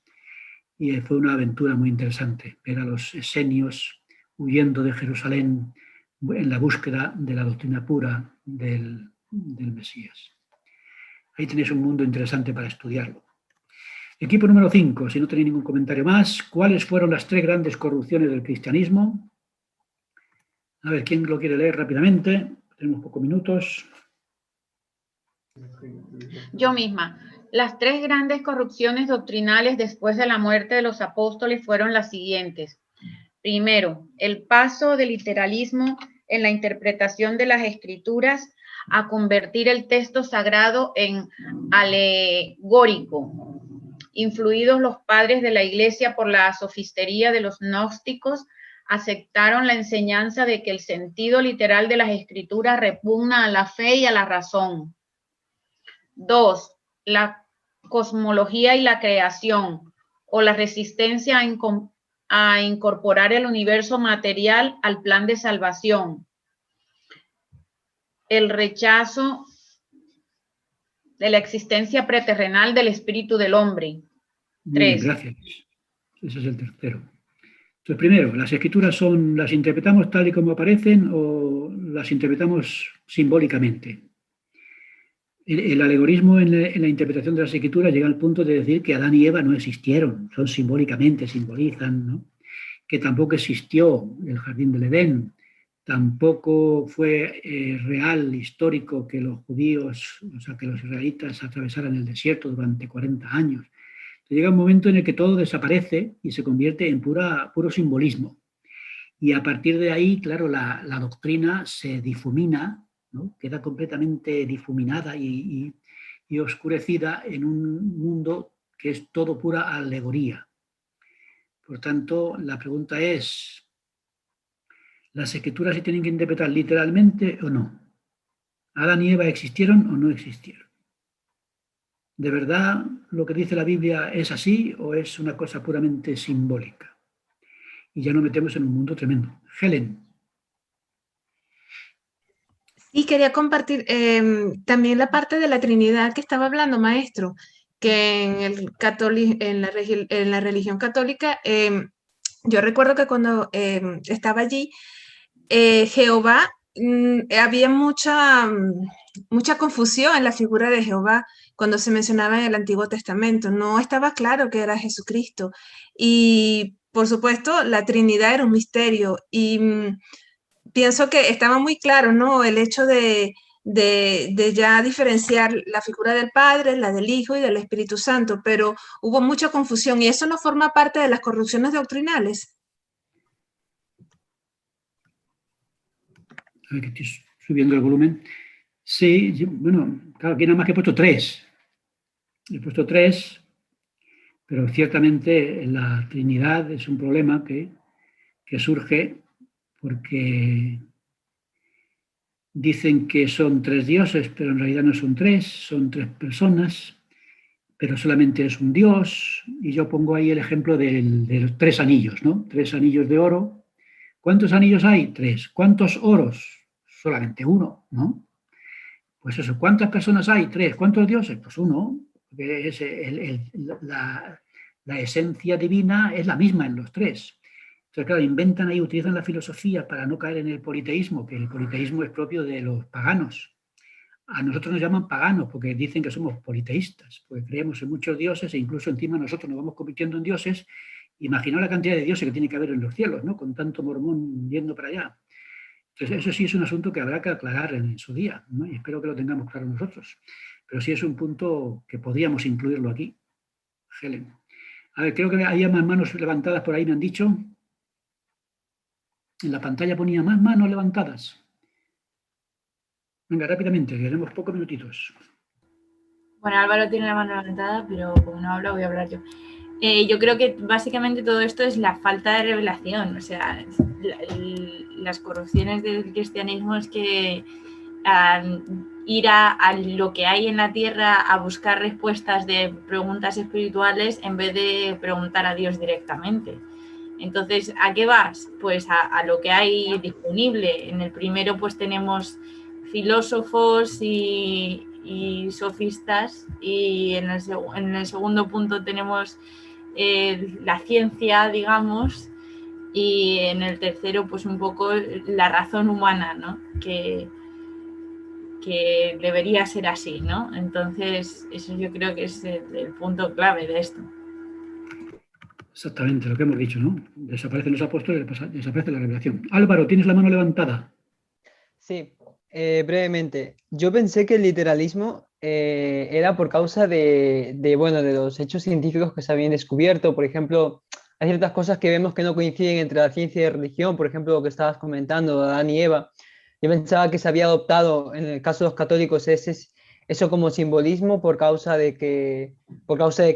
y fue una aventura muy interesante ver a los esenios huyendo de Jerusalén en la búsqueda de la doctrina pura del Mesías. Ahí tenéis un mundo interesante para estudiarlo. Equipo número 5, si no tenéis ningún comentario más, ¿cuáles fueron las 3 grandes corrupciones del cristianismo? A ver, ¿quién lo quiere leer rápidamente? Tenemos pocos minutos. Yo misma. Las 3 grandes corrupciones doctrinales después de la muerte de los apóstoles fueron las siguientes. Primero, el paso del literalismo en la interpretación de las escrituras a convertir el texto sagrado en alegórico. Influidos los padres de la iglesia por la sofistería de los gnósticos, aceptaron la enseñanza de que el sentido literal de las escrituras repugna a la fe y a la razón. 2. La cosmología y la creación, o la resistencia a incorporar el universo material al plan de salvación. El rechazo de la existencia preterrenal del espíritu del hombre. 3. Gracias. Ese es el tercero. Entonces, primero, ¿las escrituras las interpretamos tal y como aparecen o las interpretamos simbólicamente? El alegorismo en la interpretación de las escrituras llega al punto de decir que Adán y Eva no existieron, son simbólicamente, simbolizan, ¿no? que tampoco existió el jardín del Edén, tampoco fue real, histórico, que los judíos, o sea, que los israelitas atravesaran el desierto durante 40 años. Entonces llega un momento en el que todo desaparece y se convierte en puro simbolismo. Y a partir de ahí, claro, la doctrina se difumina, ¿no? Queda completamente difuminada y oscurecida en un mundo que es todo pura alegoría. Por tanto, la pregunta es, ¿las escrituras se tienen que interpretar literalmente o no? ¿Adán y Eva existieron o no existieron? ¿De verdad lo que dice la Biblia es así o es una cosa puramente simbólica? Y ya nos metemos en un mundo tremendo. Helen. Sí, quería compartir también la parte de la Trinidad que estaba hablando, maestro, que en la religión católica, yo recuerdo que cuando estaba allí, Jehová, había mucha confusión en la figura de Jehová cuando se mencionaba en el Antiguo Testamento. No estaba claro que era Jesucristo. Y, por supuesto, la Trinidad era un misterio. Y pienso que estaba muy claro, ¿no? El hecho de ya diferenciar la figura del Padre, la del Hijo y del Espíritu Santo, pero hubo mucha confusión y eso no forma parte de las corrupciones doctrinales. A ver, que estoy subiendo el volumen. Sí, bueno, claro, aquí nada más que he puesto 3. He puesto 3, pero ciertamente la Trinidad es un problema que surge porque dicen que son 3 dioses, pero en realidad no son 3, son 3 personas, pero solamente es un dios. Y yo pongo ahí el ejemplo de los 3 anillos, ¿no? 3 anillos de oro. ¿Cuántos anillos hay? 3. ¿Cuántos oros? Solamente 1, ¿no? Pues eso, ¿cuántas personas hay? 3. ¿Cuántos dioses? Pues 1. Porque es la esencia divina es la misma en los 3. Entonces, claro, inventan ahí, utilizan la filosofía para no caer en el politeísmo, que el politeísmo es propio de los paganos. A nosotros nos llaman paganos porque dicen que somos politeístas, porque creemos en muchos dioses e incluso encima nosotros nos vamos convirtiendo en dioses. Imaginaos la cantidad de dioses que tiene que haber en los cielos, ¿no? Con tanto mormón yendo para allá. Entonces, eso sí es un asunto que habrá que aclarar en su día, ¿no? Y espero que lo tengamos claro nosotros. Pero sí es un punto que podríamos incluirlo aquí. Helen. A ver, creo que hay más manos levantadas por ahí, me han dicho. En la pantalla ponía más manos levantadas. Venga, rápidamente, que tenemos pocos minutitos. Bueno, Álvaro tiene la mano levantada, pero como no habla, voy a hablar yo. Yo creo que básicamente todo esto es la falta de revelación. O sea, las corrupciones del cristianismo es que ir a lo que hay en la tierra a buscar respuestas de preguntas espirituales en vez de preguntar a Dios directamente. Entonces, ¿a qué vas? Pues a lo que hay disponible. En el primero pues tenemos filósofos y sofistas, y en el segundo punto tenemos la ciencia, digamos, y en el tercero pues un poco la razón humana, ¿no? Que debería ser así, ¿no? Entonces, eso yo creo que es el punto clave de esto. Exactamente, lo que hemos dicho, ¿no? Desaparecen los apóstoles, desaparece la revelación. Álvaro, tienes la mano levantada. Sí, brevemente. Yo pensé que el literalismo era por causa de los hechos científicos que se habían descubierto. Por ejemplo, hay ciertas cosas que vemos que no coinciden entre la ciencia y la religión. Por ejemplo, lo que estabas comentando, Adán y Eva. Yo pensaba que se había adoptado, en el caso de los católicos, eso como simbolismo por causa de que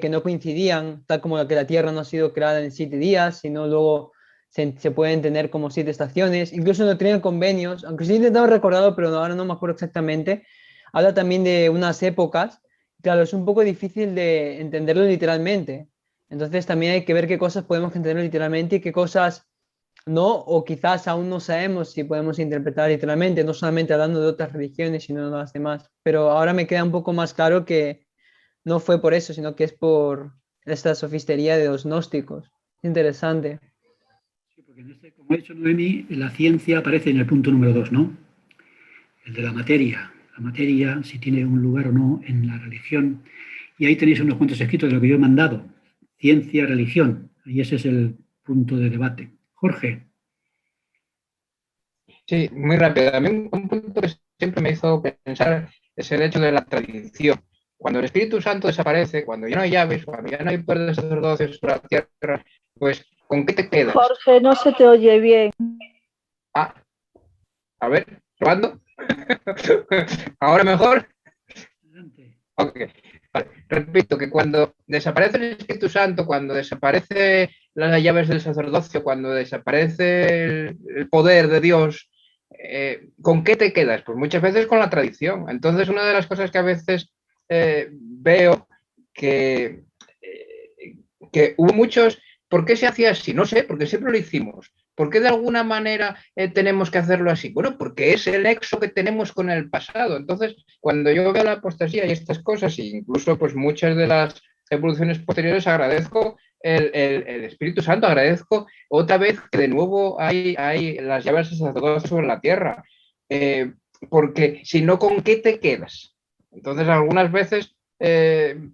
no coincidían, tal como que la Tierra no ha sido creada en 7 días, sino luego se pueden tener como 7 estaciones. Incluso no tienen convenios, aunque sí he intentado recordarlo, pero ahora no me acuerdo exactamente. Habla también de unas épocas. Claro, es un poco difícil de entenderlo literalmente. Entonces también hay que ver qué cosas podemos entenderlo literalmente y qué cosas no, o quizás aún no sabemos si podemos interpretar literalmente, no solamente hablando de otras religiones, sino de las demás. Pero ahora me queda un poco más claro que no fue por eso, sino que es por esta sofistería de los gnósticos. Interesante. Sí, porque como ha dicho Noemi, la ciencia aparece en el punto número 2, ¿no? El de la materia. La materia, si tiene un lugar o no en la religión. Y ahí tenéis unos cuantos escritos de lo que yo he mandado. Ciencia, religión. Y ese es el punto de debate. Jorge. Sí, muy rápido. A mí un punto que siempre me hizo pensar es el hecho de la tradición. Cuando el Espíritu Santo desaparece, cuando ya no hay llaves, cuando ya no hay poder de sacerdotes sobre la tierra, pues ¿con qué te quedas? Jorge, no se te oye bien. Ah, a ver, probando. ¿Ahora mejor? Ok, vale. Repito que cuando desaparece el Espíritu Santo, cuando desaparece las llaves del sacerdocio, cuando desaparece el poder de Dios, ¿con qué te quedas? Pues muchas veces con la tradición. Entonces, una de las cosas que a veces veo que hubo muchos, ¿por qué se hacía así? No sé, porque siempre lo hicimos. ¿Por qué de alguna manera tenemos que hacerlo así? Bueno, porque es el nexo que tenemos con el pasado. Entonces, cuando yo veo la apostasía y estas cosas, e incluso pues muchas de las evoluciones posteriores, agradezco el Espíritu Santo, agradezco otra vez que de nuevo hay las llaves de sacerdocio sobre la tierra. Porque si no, ¿con qué te quedas? Entonces, algunas veces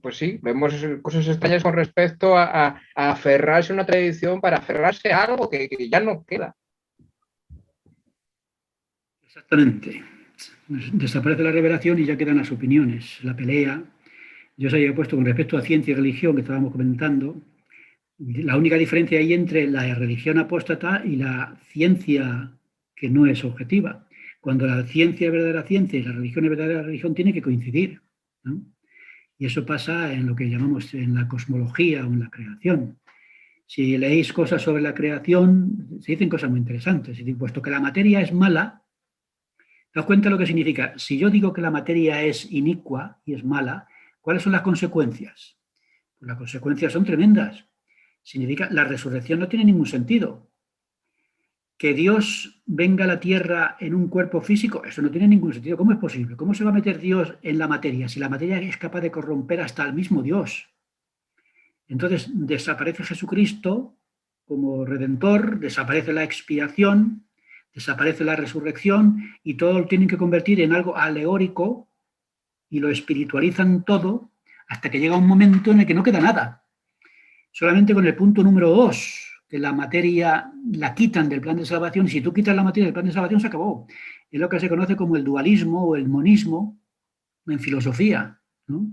pues sí, vemos cosas extrañas con respecto a aferrarse a una tradición para aferrarse a algo que ya no queda. Exactamente. Desaparece la revelación y ya quedan las opiniones, la pelea. Yo os había puesto con respecto a ciencia y religión que estábamos comentando. La única diferencia hay entre la religión apóstata y la ciencia que no es objetiva. Cuando la ciencia es verdadera ciencia y la religión es verdadera religión, tiene que coincidir, ¿no? Y eso pasa en lo que llamamos en la cosmología o en la creación. Si leéis cosas sobre la creación, se dicen cosas muy interesantes. Puesto que la materia es mala, ¿te das cuenta de lo que significa? Si yo digo que la materia es inicua y es mala, ¿cuáles son las consecuencias? Pues las consecuencias son tremendas. Significa, la resurrección no tiene ningún sentido. Que Dios venga a la tierra en un cuerpo físico, eso no tiene ningún sentido. ¿Cómo es posible? ¿Cómo se va a meter Dios en la materia si la materia es capaz de corromper hasta el mismo Dios? Entonces desaparece Jesucristo como redentor, desaparece la expiación, desaparece la resurrección y todo lo tienen que convertir en algo alegórico y lo espiritualizan todo hasta que llega un momento en el que no queda nada. Solamente con el punto número 2, que la materia la quitan del plan de salvación. Si tú quitas la materia del plan de salvación, se acabó. Es lo que se conoce como el dualismo o el monismo en filosofía, ¿no?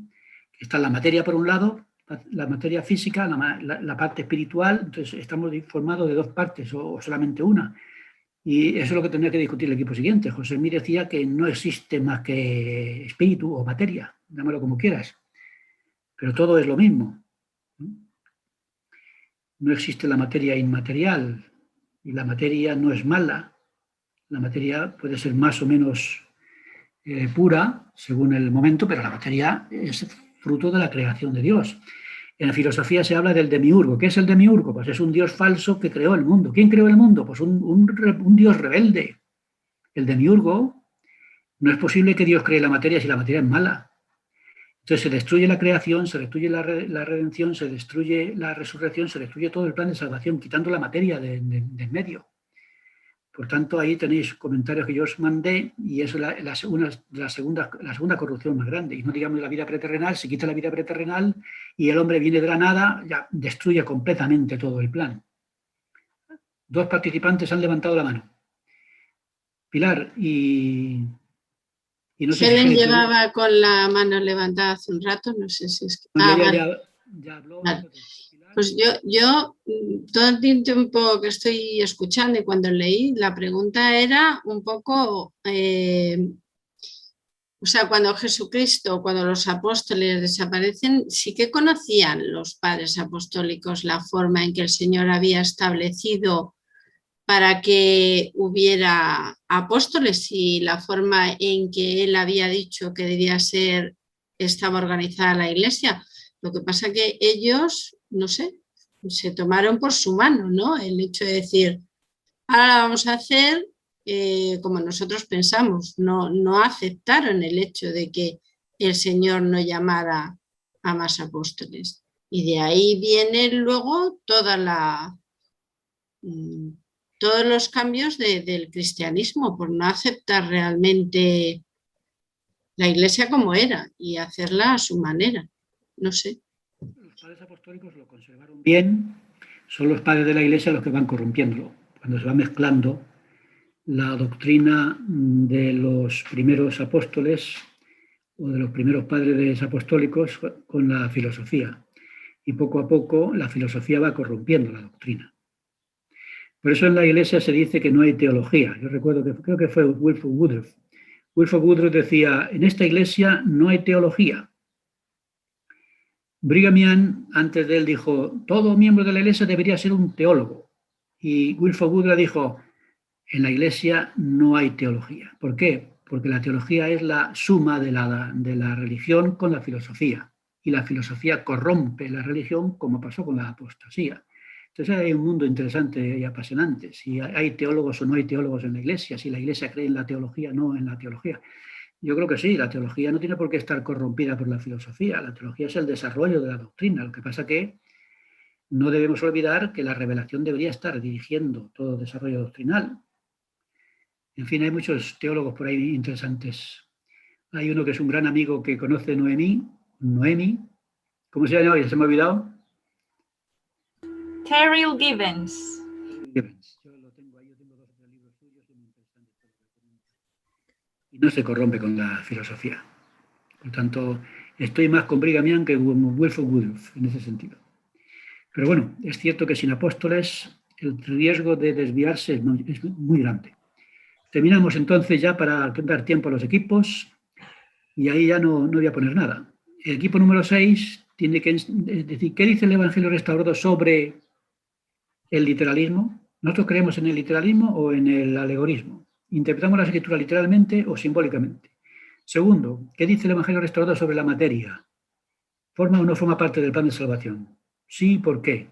Está la materia por un lado, la materia física, la parte espiritual. Entonces estamos formados de dos partes o solamente una. Y eso es lo que tendría que discutir el equipo siguiente. José Mí decía que no existe más que espíritu o materia, llámalo como quieras, pero todo es lo mismo. No existe la materia inmaterial y la materia no es mala. La materia puede ser más o menos pura según el momento, pero la materia es fruto de la creación de Dios. En la filosofía se habla del demiurgo. ¿Qué es el demiurgo? Pues es un dios falso que creó el mundo. ¿Quién creó el mundo? Pues un dios rebelde. El demiurgo, no es posible que Dios cree la materia si la materia es mala. Entonces se destruye la creación, se destruye la redención, se destruye la resurrección, se destruye todo el plan de salvación, quitando la materia de medio. Por tanto, ahí tenéis comentarios que yo os mandé y eso es la segunda corrupción más grande. Y no digamos la vida preterrenal, se quita la vida preterrenal y el hombre viene de la nada, ya destruye completamente todo el plan. 2 participantes han levantado la mano. Pilar y no sé Helen si llevaba con la mano levantada hace un rato, no sé si es que... vale. Ya habló. Vale. Pues yo todo el tiempo que estoy escuchando y cuando leí, la pregunta era un poco, o sea, cuando Jesucristo, cuando los apóstoles desaparecen, sí que conocían los padres apostólicos la forma en que el Señor había establecido para que hubiera apóstoles y la forma en que él había dicho que debía ser, estaba organizada la iglesia. Lo que pasa que ellos, no sé, se tomaron por su mano, ¿no? El hecho de decir, ahora la vamos a hacer como nosotros pensamos. No aceptaron el hecho de que el Señor no llamara a más apóstoles. Y de ahí viene luego todos los cambios del cristianismo, por no aceptar realmente la iglesia como era y hacerla a su manera. No sé. Los padres apostólicos lo conservaron bien, son los padres de la iglesia los que van corrompiéndolo. cuando se va mezclando la doctrina de los primeros apóstoles o de los primeros padres apostólicos con la filosofía. Y poco a poco la filosofía va corrompiendo la doctrina. Por eso en la Iglesia se dice que no hay teología. Yo recuerdo que creo que fue Wilford Woodruff. Wilford Woodruff decía, en esta Iglesia no hay teología. Brigham Young, antes de él, dijo, todo miembro de la Iglesia debería ser un teólogo. Y Wilford Woodruff dijo, en la Iglesia no hay teología. ¿Por qué? Porque la teología es la suma de la religión con la filosofía. Y la filosofía corrompe la religión como pasó con la apostasía. Entonces hay un mundo interesante y apasionante. Si hay teólogos o no hay teólogos en la Iglesia, si la Iglesia cree en la teología o no en la teología. Yo creo que sí, la teología no tiene por qué estar corrompida por la filosofía. La teología es el desarrollo de la doctrina. Lo que pasa que no debemos olvidar que la revelación debería estar dirigiendo todo el desarrollo doctrinal. En fin, hay muchos teólogos por ahí interesantes. Hay uno que es un gran amigo que conoce Noemi. ¿Cómo se llama? Ya se me ha olvidado. Terrell Gibbons. Yo lo tengo ahí, yo tengo 2 o 3 libros suyos y muy interesantes. Y no se corrompe con la filosofía. Por tanto, estoy más con Brigham Young que con Wilford Woodruff en ese sentido. Pero bueno, es cierto que sin apóstoles el riesgo de desviarse es muy grande. Terminamos entonces ya para dar tiempo a los equipos y ahí ya no voy a poner nada. El equipo número 6 tiene que decir, ¿qué dice el Evangelio restaurado sobre el literalismo? ¿Nosotros creemos en el literalismo o en el alegorismo? ¿Interpretamos la escritura literalmente o simbólicamente? Segundo, ¿qué dice el Evangelio restaurado sobre la materia? ¿Forma o no forma parte del plan de salvación? Sí, ¿por qué?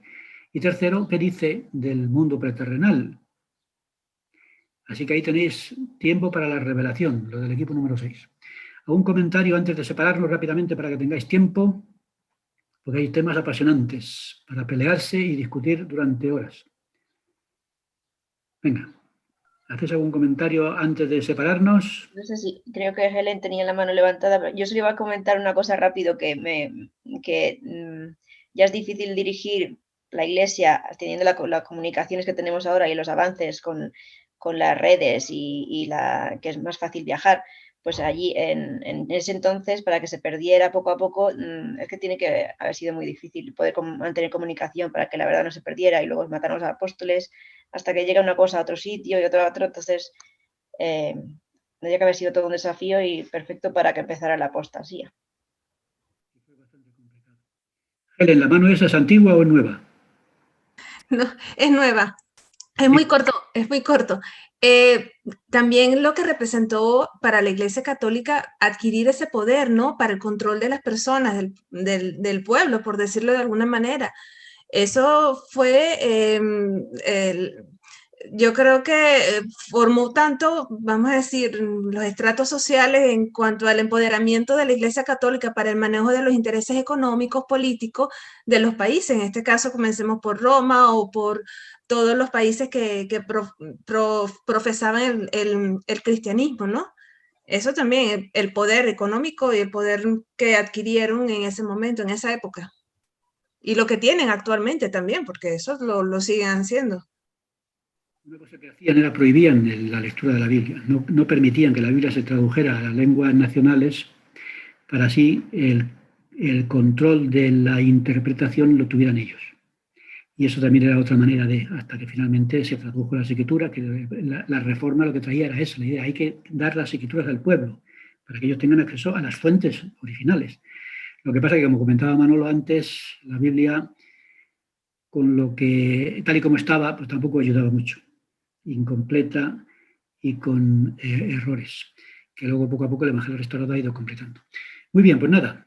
Y tercero, ¿qué dice del mundo preterrenal? Así que ahí tenéis tiempo para la revelación, lo del equipo número 6. ¿Algún comentario antes de separarnos rápidamente para que tengáis tiempo? Porque hay temas apasionantes para pelearse y discutir durante horas. Venga, ¿hacéis algún comentario antes de separarnos? No sé si, creo que Helen tenía la mano levantada, pero yo solo iba a comentar una cosa rápido que ya es difícil dirigir la Iglesia teniendo las comunicaciones que tenemos ahora y los avances con las redes y que es más fácil viajar. Pues allí en ese entonces, para que se perdiera poco a poco, es que tiene que haber sido muy difícil poder mantener comunicación para que la verdad no se perdiera y luego mataron a los apóstoles hasta que llega una cosa a otro sitio y otra a otro. Entonces, tendría que haber sido todo un desafío y perfecto para que empezara la apostasía. Helen, ¿la mano esa es antigua o es nueva? No, es nueva. Es muy corto, es muy corto. También lo que representó para la Iglesia Católica adquirir ese poder, ¿no? Para el control de las personas, del pueblo, por decirlo de alguna manera. Eso fue, yo creo que formó tanto, vamos a decir, los estratos sociales en cuanto al empoderamiento de la Iglesia Católica para el manejo de los intereses económicos, políticos de los países. En este caso, comencemos por Roma o por todos los países que profesaban el cristianismo, ¿no? Eso también, el poder económico y el poder que adquirieron en ese momento, en esa época. Y lo que tienen actualmente también, porque eso lo siguen haciendo. Una cosa que hacían era prohibían la lectura de la Biblia, no permitían que la Biblia se tradujera a las lenguas nacionales, para así el control de la interpretación lo tuvieran ellos. Y eso también era otra manera hasta que finalmente se tradujo las escrituras, que la reforma lo que traía era esa, la idea, hay que dar las escrituras al pueblo, para que ellos tengan acceso a las fuentes originales. Lo que pasa es que, como comentaba Manolo antes, la Biblia, con lo que, tal y como estaba, pues tampoco ayudaba mucho. Incompleta y con errores, que luego poco a poco el Evangelio restaurado ha ido completando. Muy bien, pues nada.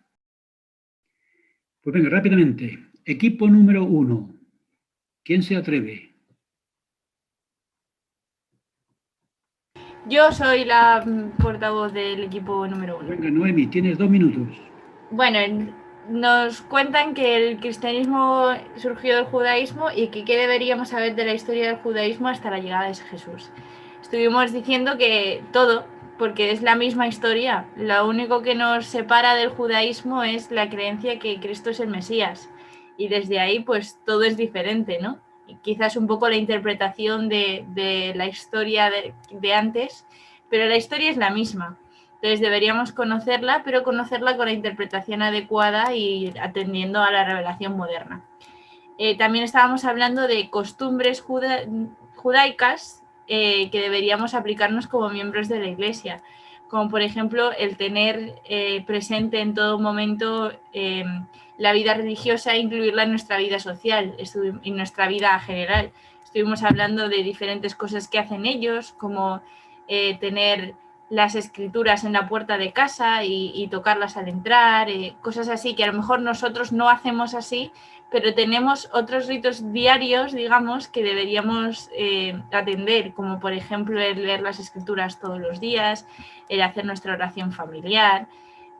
Pues venga, rápidamente. Equipo número 1. ¿Quién se atreve? Yo soy la portavoz del equipo número 1. Venga, Noemi, tienes 2 minutos. Bueno, nos cuentan que el cristianismo surgió del judaísmo y que qué deberíamos saber de la historia del judaísmo hasta la llegada de Jesús. Estuvimos diciendo que todo, porque es la misma historia. Lo único que nos separa del judaísmo es la creencia que Cristo es el Mesías. Y desde ahí, pues todo es diferente, ¿no? quizás un poco la interpretación de la historia de antes, pero la historia es la misma. Entonces deberíamos conocerla, pero conocerla con la interpretación adecuada y atendiendo a la revelación moderna. También estábamos hablando de costumbres judaicas que deberíamos aplicarnos como miembros de la Iglesia, como por ejemplo el tener presente en todo momento la vida religiosa e incluirla en nuestra vida social y nuestra vida general. Estuvimos hablando de diferentes cosas que hacen ellos, como tener las escrituras en la puerta de casa y tocarlas al entrar, cosas así que a lo mejor nosotros no hacemos así, pero tenemos otros ritos diarios, digamos, que deberíamos atender, como por ejemplo el leer las escrituras todos los días, el hacer nuestra oración familiar,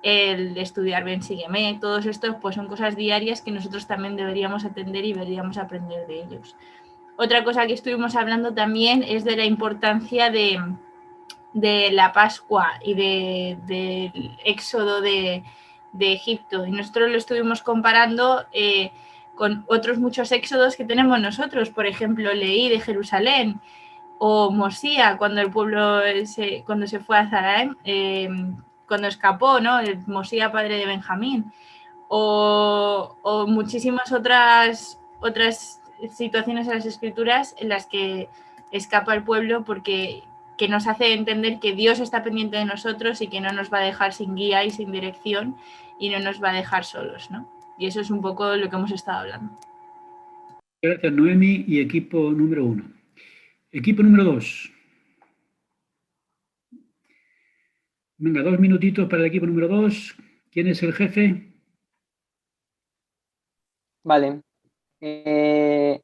el estudiar Ven, Sígueme. Todos estos pues son cosas diarias que nosotros también deberíamos atender y deberíamos aprender de ellos. Otra cosa que estuvimos hablando también es de la importancia de la Pascua y del éxodo de Egipto. Y nosotros lo estuvimos comparando con otros muchos éxodos que tenemos nosotros. Por ejemplo, Leí de Jerusalén o Mosía, cuando el pueblo cuando se fue a Zaraim, cuando escapó, ¿no? El Mosía, padre de Benjamín. O muchísimas otras situaciones en las escrituras en las que escapa el pueblo porque que nos hace entender que Dios está pendiente de nosotros y que no nos va a dejar sin guía y sin dirección y no nos va a dejar solos, ¿no? Y eso es un poco lo que hemos estado hablando. Gracias, Noemi, y equipo número 1. Equipo número 2. Venga, 2 minutitos para el equipo número 2. ¿Quién es el jefe? Vale. Equipo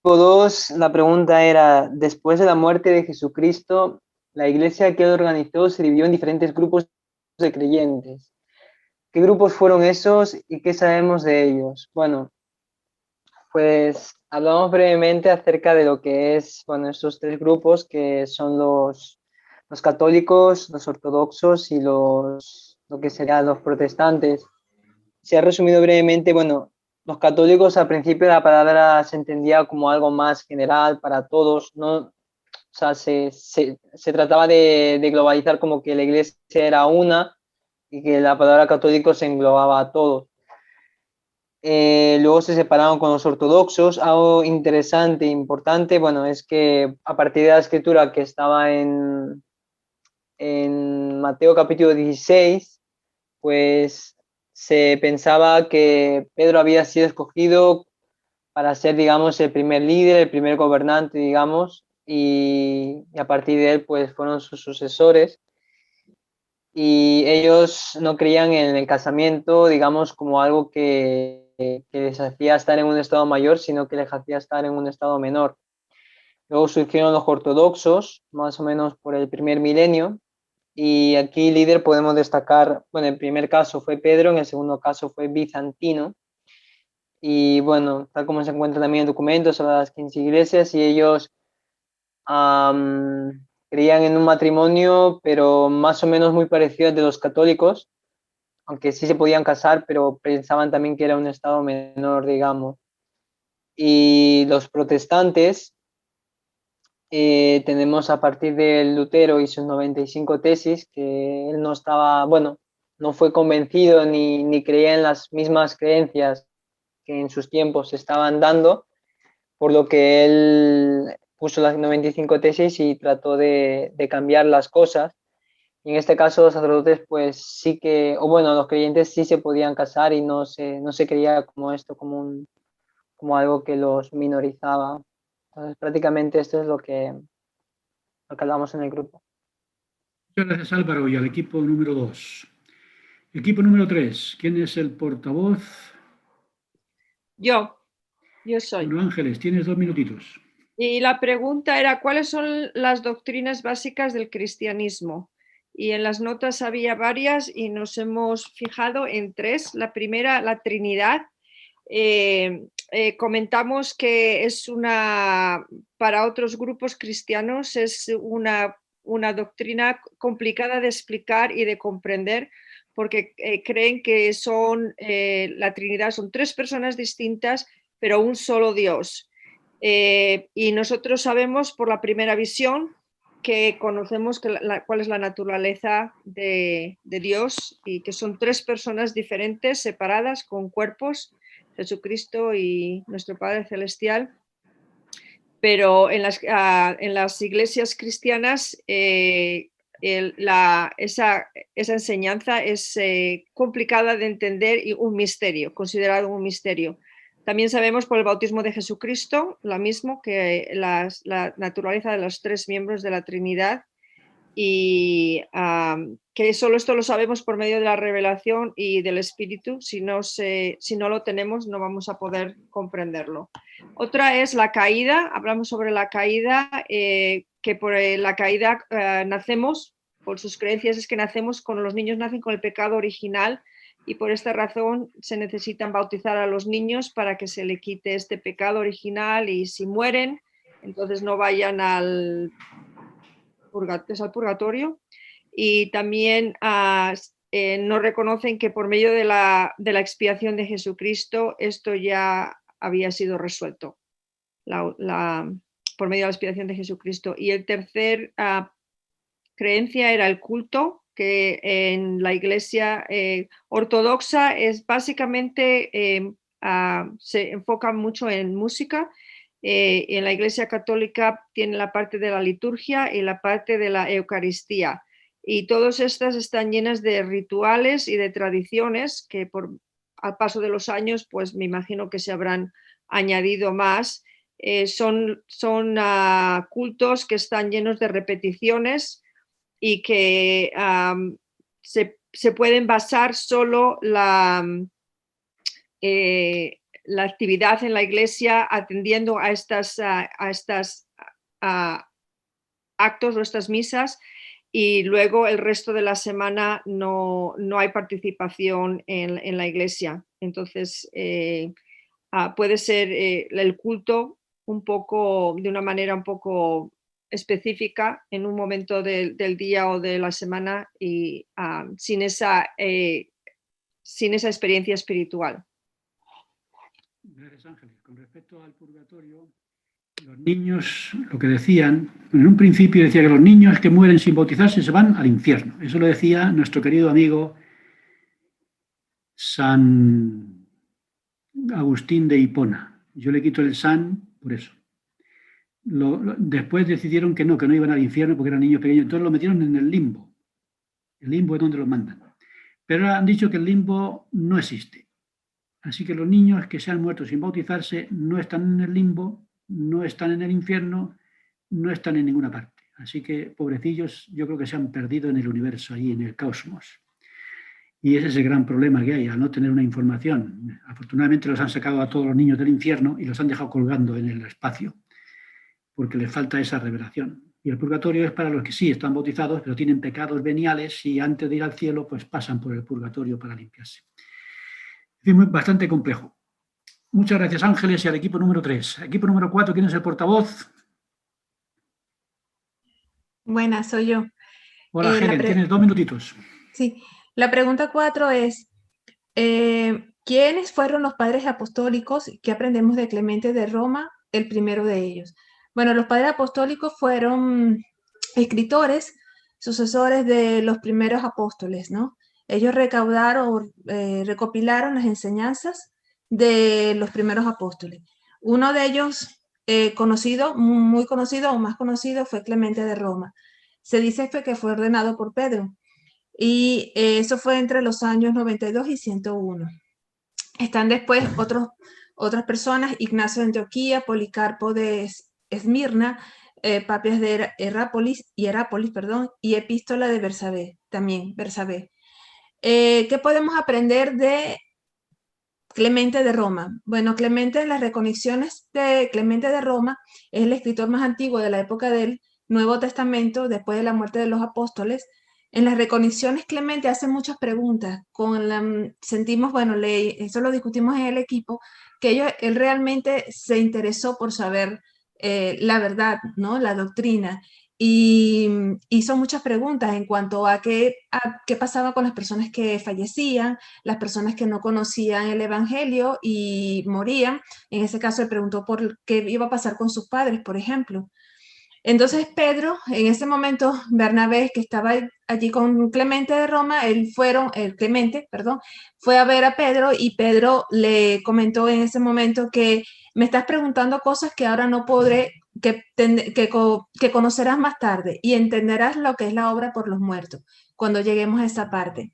2, la pregunta era, después de la muerte de Jesucristo, la iglesia que él organizó se dividió en diferentes grupos de creyentes. ¿Qué grupos fueron esos y qué sabemos de ellos? Bueno, pues hablamos brevemente acerca de lo que es, bueno, estos 3 grupos que son los católicos, los ortodoxos y lo que serían los protestantes. Se ha resumido brevemente, bueno, los católicos al principio la palabra se entendía como algo más general para todos, ¿no? O sea, se trataba de globalizar como que la iglesia era una y que la palabra católico se englobaba a todos. Luego se separaron con los ortodoxos. Algo interesante e importante, bueno, es que a partir de la escritura que estaba en Mateo capítulo 16, pues se pensaba que Pedro había sido escogido para ser, digamos, el primer líder, el primer gobernante, digamos, y a partir de él, pues fueron sus sucesores. Y ellos no creían en el casamiento, digamos, como algo que les hacía estar en un estado mayor, sino que les hacía estar en un estado menor. Luego surgieron los ortodoxos, más o menos por el primer milenio, y aquí líder podemos destacar, bueno, en el primer caso fue Pedro, en el segundo caso fue Bizantino, y bueno, tal como se encuentra también en documentos sobre las 15 iglesias, y ellos creían en un matrimonio, pero más o menos muy parecido al de los católicos, aunque sí se podían casar, pero pensaban también que era un estado menor, digamos. Y los protestantes, tenemos a partir de Lutero y sus 95 tesis, que él no estaba, bueno, no fue convencido ni creía en las mismas creencias que en sus tiempos se estaban dando, por lo que él puso las 95 tesis y trató de cambiar las cosas. Y en este caso los sacerdotes pues sí que, o bueno, los creyentes sí se podían casar y no se creía como esto, como algo que los minorizaba. Entonces prácticamente esto es lo que hablamos en el grupo. Muchas gracias, Álvaro, y al equipo número 2. Equipo número 3, ¿quién es el portavoz? Yo soy. Bueno, Ángeles, tienes 2 minutitos. Y la pregunta era, ¿cuáles son las doctrinas básicas del cristianismo? Y en las notas había varias y nos hemos fijado en 3. La primera, la Trinidad. Comentamos que es para otros grupos cristianos es una doctrina complicada de explicar y de comprender, porque creen que la Trinidad son 3 personas distintas pero un solo Dios. Y nosotros sabemos por la primera visión que conocemos cuál es la naturaleza de Dios y que son tres personas diferentes, separadas, con cuerpos, Jesucristo y nuestro Padre Celestial. Pero en las iglesias cristianas esa enseñanza es complicada de entender y un misterio, considerado un misterio. También sabemos por el bautismo de Jesucristo, lo mismo, que la naturaleza de los tres miembros de la Trinidad, y que solo esto lo sabemos por medio de la revelación y del Espíritu. Si no lo tenemos, no vamos a poder comprenderlo. Otra es la caída. Hablamos sobre la caída, que por la caída nacemos, por sus creencias es que los niños nacen con el pecado original, y por esta razón se necesitan bautizar a los niños para que se le quite este pecado original, y si mueren, entonces no vayan al purgatorio. Y también no reconocen que por medio de la expiación de Jesucristo esto ya había sido resuelto, por medio de la expiación de Jesucristo. Y el tercer creencia era el culto, que en la iglesia ortodoxa es básicamente se enfoca mucho en música. En la iglesia católica tiene la parte de la liturgia y la parte de la Eucaristía, y todas estas están llenas de rituales y de tradiciones que al paso de los años, pues me imagino que se habrán añadido más. Son cultos que están llenos de repeticiones y que se pueden basar solo la actividad en la iglesia atendiendo a estos actos o estas misas, y luego el resto de la semana no hay participación en la iglesia. Entonces puede ser el culto de una manera un poco específica en un momento del día o de la semana, y sin esa experiencia espiritual. Gracias, Ángeles. Con respecto al purgatorio, los niños, lo que decían, en un principio decía que los niños que mueren sin bautizarse se van al infierno. Eso lo decía nuestro querido amigo San Agustín de Hipona. Yo le quito el San por eso. Después decidieron que no iban al infierno porque eran niños pequeños, entonces lo metieron en el limbo. El limbo es donde los mandan. Pero han dicho que el limbo no existe. Así que los niños que se han muerto sin bautizarse no están en el limbo, no están en el infierno, no están en ninguna parte. Así que, pobrecillos, yo creo que se han perdido en el universo, ahí en el cosmos. Y ese es el gran problema que hay, al no tener una información. Afortunadamente los han sacado a todos los niños del infierno y los han dejado colgando en el espacio, porque les falta esa revelación. Y el purgatorio es para los que sí están bautizados, pero tienen pecados veniales y antes de ir al cielo, pues pasan por el purgatorio para limpiarse. Es bastante complejo. Muchas gracias, Ángeles, y al equipo número 3. Equipo número 4, ¿quién es el portavoz? Buenas, soy yo. Hola, Helen, tienes 2 minutitos. Sí, la pregunta 4 es, ¿quiénes fueron los padres apostólicos? ¿Qué aprendemos de Clemente de Roma, el primero de ellos? Bueno, los padres apostólicos fueron escritores, sucesores de los primeros apóstoles, ¿no? Ellos recopilaron las enseñanzas de los primeros apóstoles. Uno de ellos muy conocido o más conocido fue Clemente de Roma. Se dice que fue ordenado por Pedro, y eso fue entre los años 92 y 101. Están después otras personas: Ignacio de Antioquía, Policarpo de Esmirna, Papias de Herápolis, y Epístola de Bersabé, también Bersabé. ¿Qué podemos aprender de Clemente de Roma? Bueno, las reconexiones de Clemente de Roma es el escritor más antiguo de la época del Nuevo Testamento, después de la muerte de los apóstoles. En las reconexiones Clemente hace muchas preguntas. Sentimos, eso lo discutimos en el equipo, que él realmente se interesó por saber la verdad, ¿no? La doctrina. y hizo muchas preguntas en cuanto a qué pasaba con las personas que fallecían, las personas que no conocían el Evangelio y morían. En ese caso, él preguntó por qué iba a pasar con sus padres, por ejemplo. Entonces Pedro, en ese momento, Bernabé, que estaba allí con Clemente de Roma, Clemente, perdón, fue a ver a Pedro y Pedro le comentó en ese momento que me estás preguntando cosas que ahora no podré, que conocerás más tarde y entenderás lo que es la obra por los muertos cuando lleguemos a esa parte.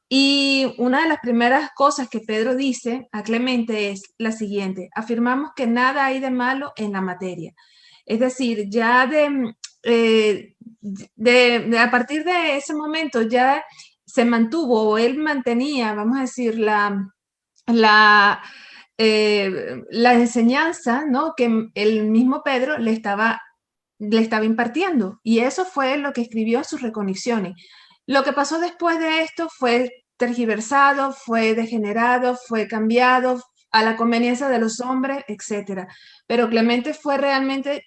Y una de las primeras cosas que Pedro dice a Clemente es la siguiente: afirmamos que nada hay de malo en la materia. Es decir, ya a partir de ese momento ya se mantuvo, o él mantenía, vamos a decir, la enseñanza, ¿no?, que el mismo Pedro le estaba impartiendo. Y eso fue lo que escribió en sus reconexiones. Lo que pasó después de esto fue tergiversado, fue degenerado, fue cambiado a la conveniencia de los hombres, etc. Pero Clemente fue realmente,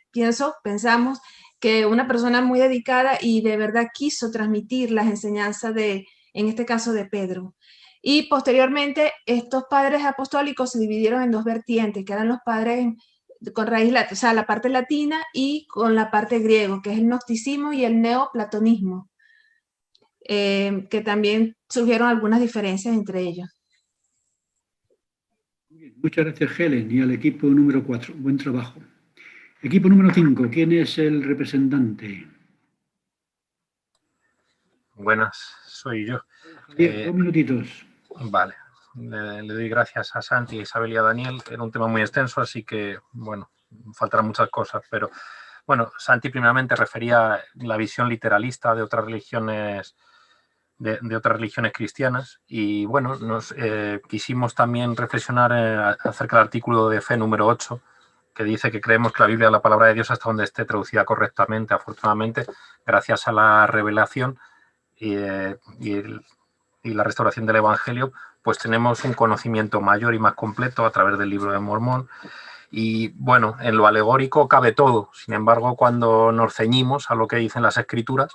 pensamos, que una persona muy dedicada y de verdad quiso transmitir las enseñanzas en este caso, de Pedro. Y posteriormente, estos padres apostólicos se dividieron en dos vertientes, que eran los padres con raíz latina, o sea, la parte latina y con la parte griego, que es el gnosticismo y el neoplatonismo, que también surgieron algunas diferencias entre ellos. Muchas gracias, Helen, y al equipo número 4. Buen trabajo. Equipo número 5, ¿quién es el representante? Buenas, soy yo. Javier, 2 minutitos. Vale. Le doy gracias a Santi, a Isabel y a Daniel. Era un tema muy extenso, así que, bueno, faltarán muchas cosas, pero, bueno, Santi primeramente refería la visión literalista de otras religiones, de otras religiones cristianas, y, bueno, quisimos también reflexionar acerca del artículo de fe número 8, que dice que creemos que la Biblia es la palabra de Dios hasta donde esté traducida correctamente, afortunadamente, gracias a la revelación y la restauración del Evangelio, pues tenemos un conocimiento mayor y más completo a través del libro de Mormón. Y bueno, en lo alegórico cabe todo. Sin embargo, cuando nos ceñimos a lo que dicen las Escrituras,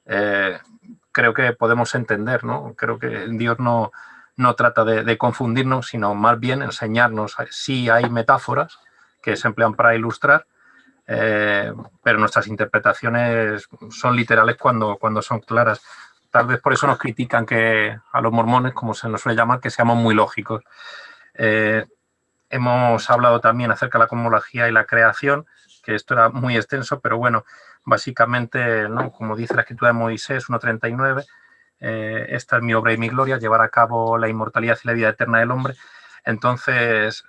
creo que podemos entender, ¿no? Creo que Dios no trata de confundirnos, sino más bien enseñarnos. Sí hay metáforas que se emplean para ilustrar, pero nuestras interpretaciones son literales cuando son claras. Tal vez por eso nos critican a los mormones, como se nos suele llamar, que seamos muy lógicos. Hemos hablado también acerca de la cosmología y la creación, que esto era muy extenso, pero bueno, básicamente, ¿no?, como dice la escritura de Moisés 1:39, esta es mi obra y mi gloria, llevar a cabo la inmortalidad y la vida eterna del hombre. Entonces,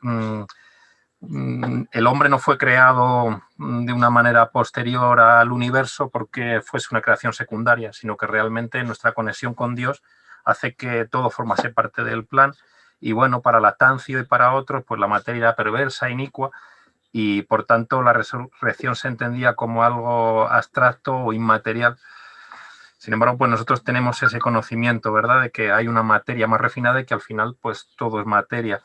el hombre no fue creado de una manera posterior al universo porque fuese una creación secundaria, sino que realmente nuestra conexión con Dios hace que todo formase parte del plan. Y bueno, para Latancio y para otros, pues la materia era perversa, inicua, y por tanto la resurrección se entendía como algo abstracto o inmaterial. Sin embargo, pues nosotros tenemos ese conocimiento, ¿verdad?, de que hay una materia más refinada y que al final pues todo es materia.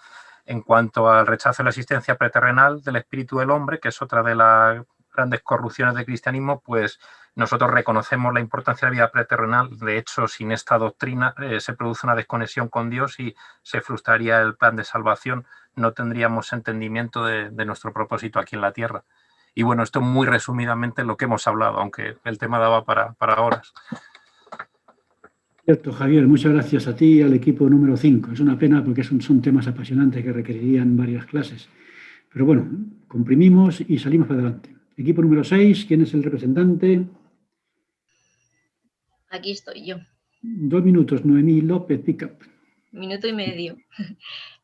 En cuanto al rechazo de la existencia preterrenal del espíritu del hombre, que es otra de las grandes corrupciones del cristianismo, pues nosotros reconocemos la importancia de la vida preterrenal. De hecho, sin esta doctrina se produce una desconexión con Dios y se frustraría el plan de salvación. No tendríamos entendimiento de nuestro propósito aquí en la tierra. Y bueno, esto muy resumidamente lo que hemos hablado, aunque el tema daba para horas. Cierto, Javier, muchas gracias a ti y al equipo número 5. Es una pena porque son temas apasionantes que requerirían varias clases. Pero bueno, comprimimos y salimos para adelante. Equipo número 6, ¿quién es el representante? Aquí estoy yo. 2 minutos, Noemí López, pick up. Minuto y medio.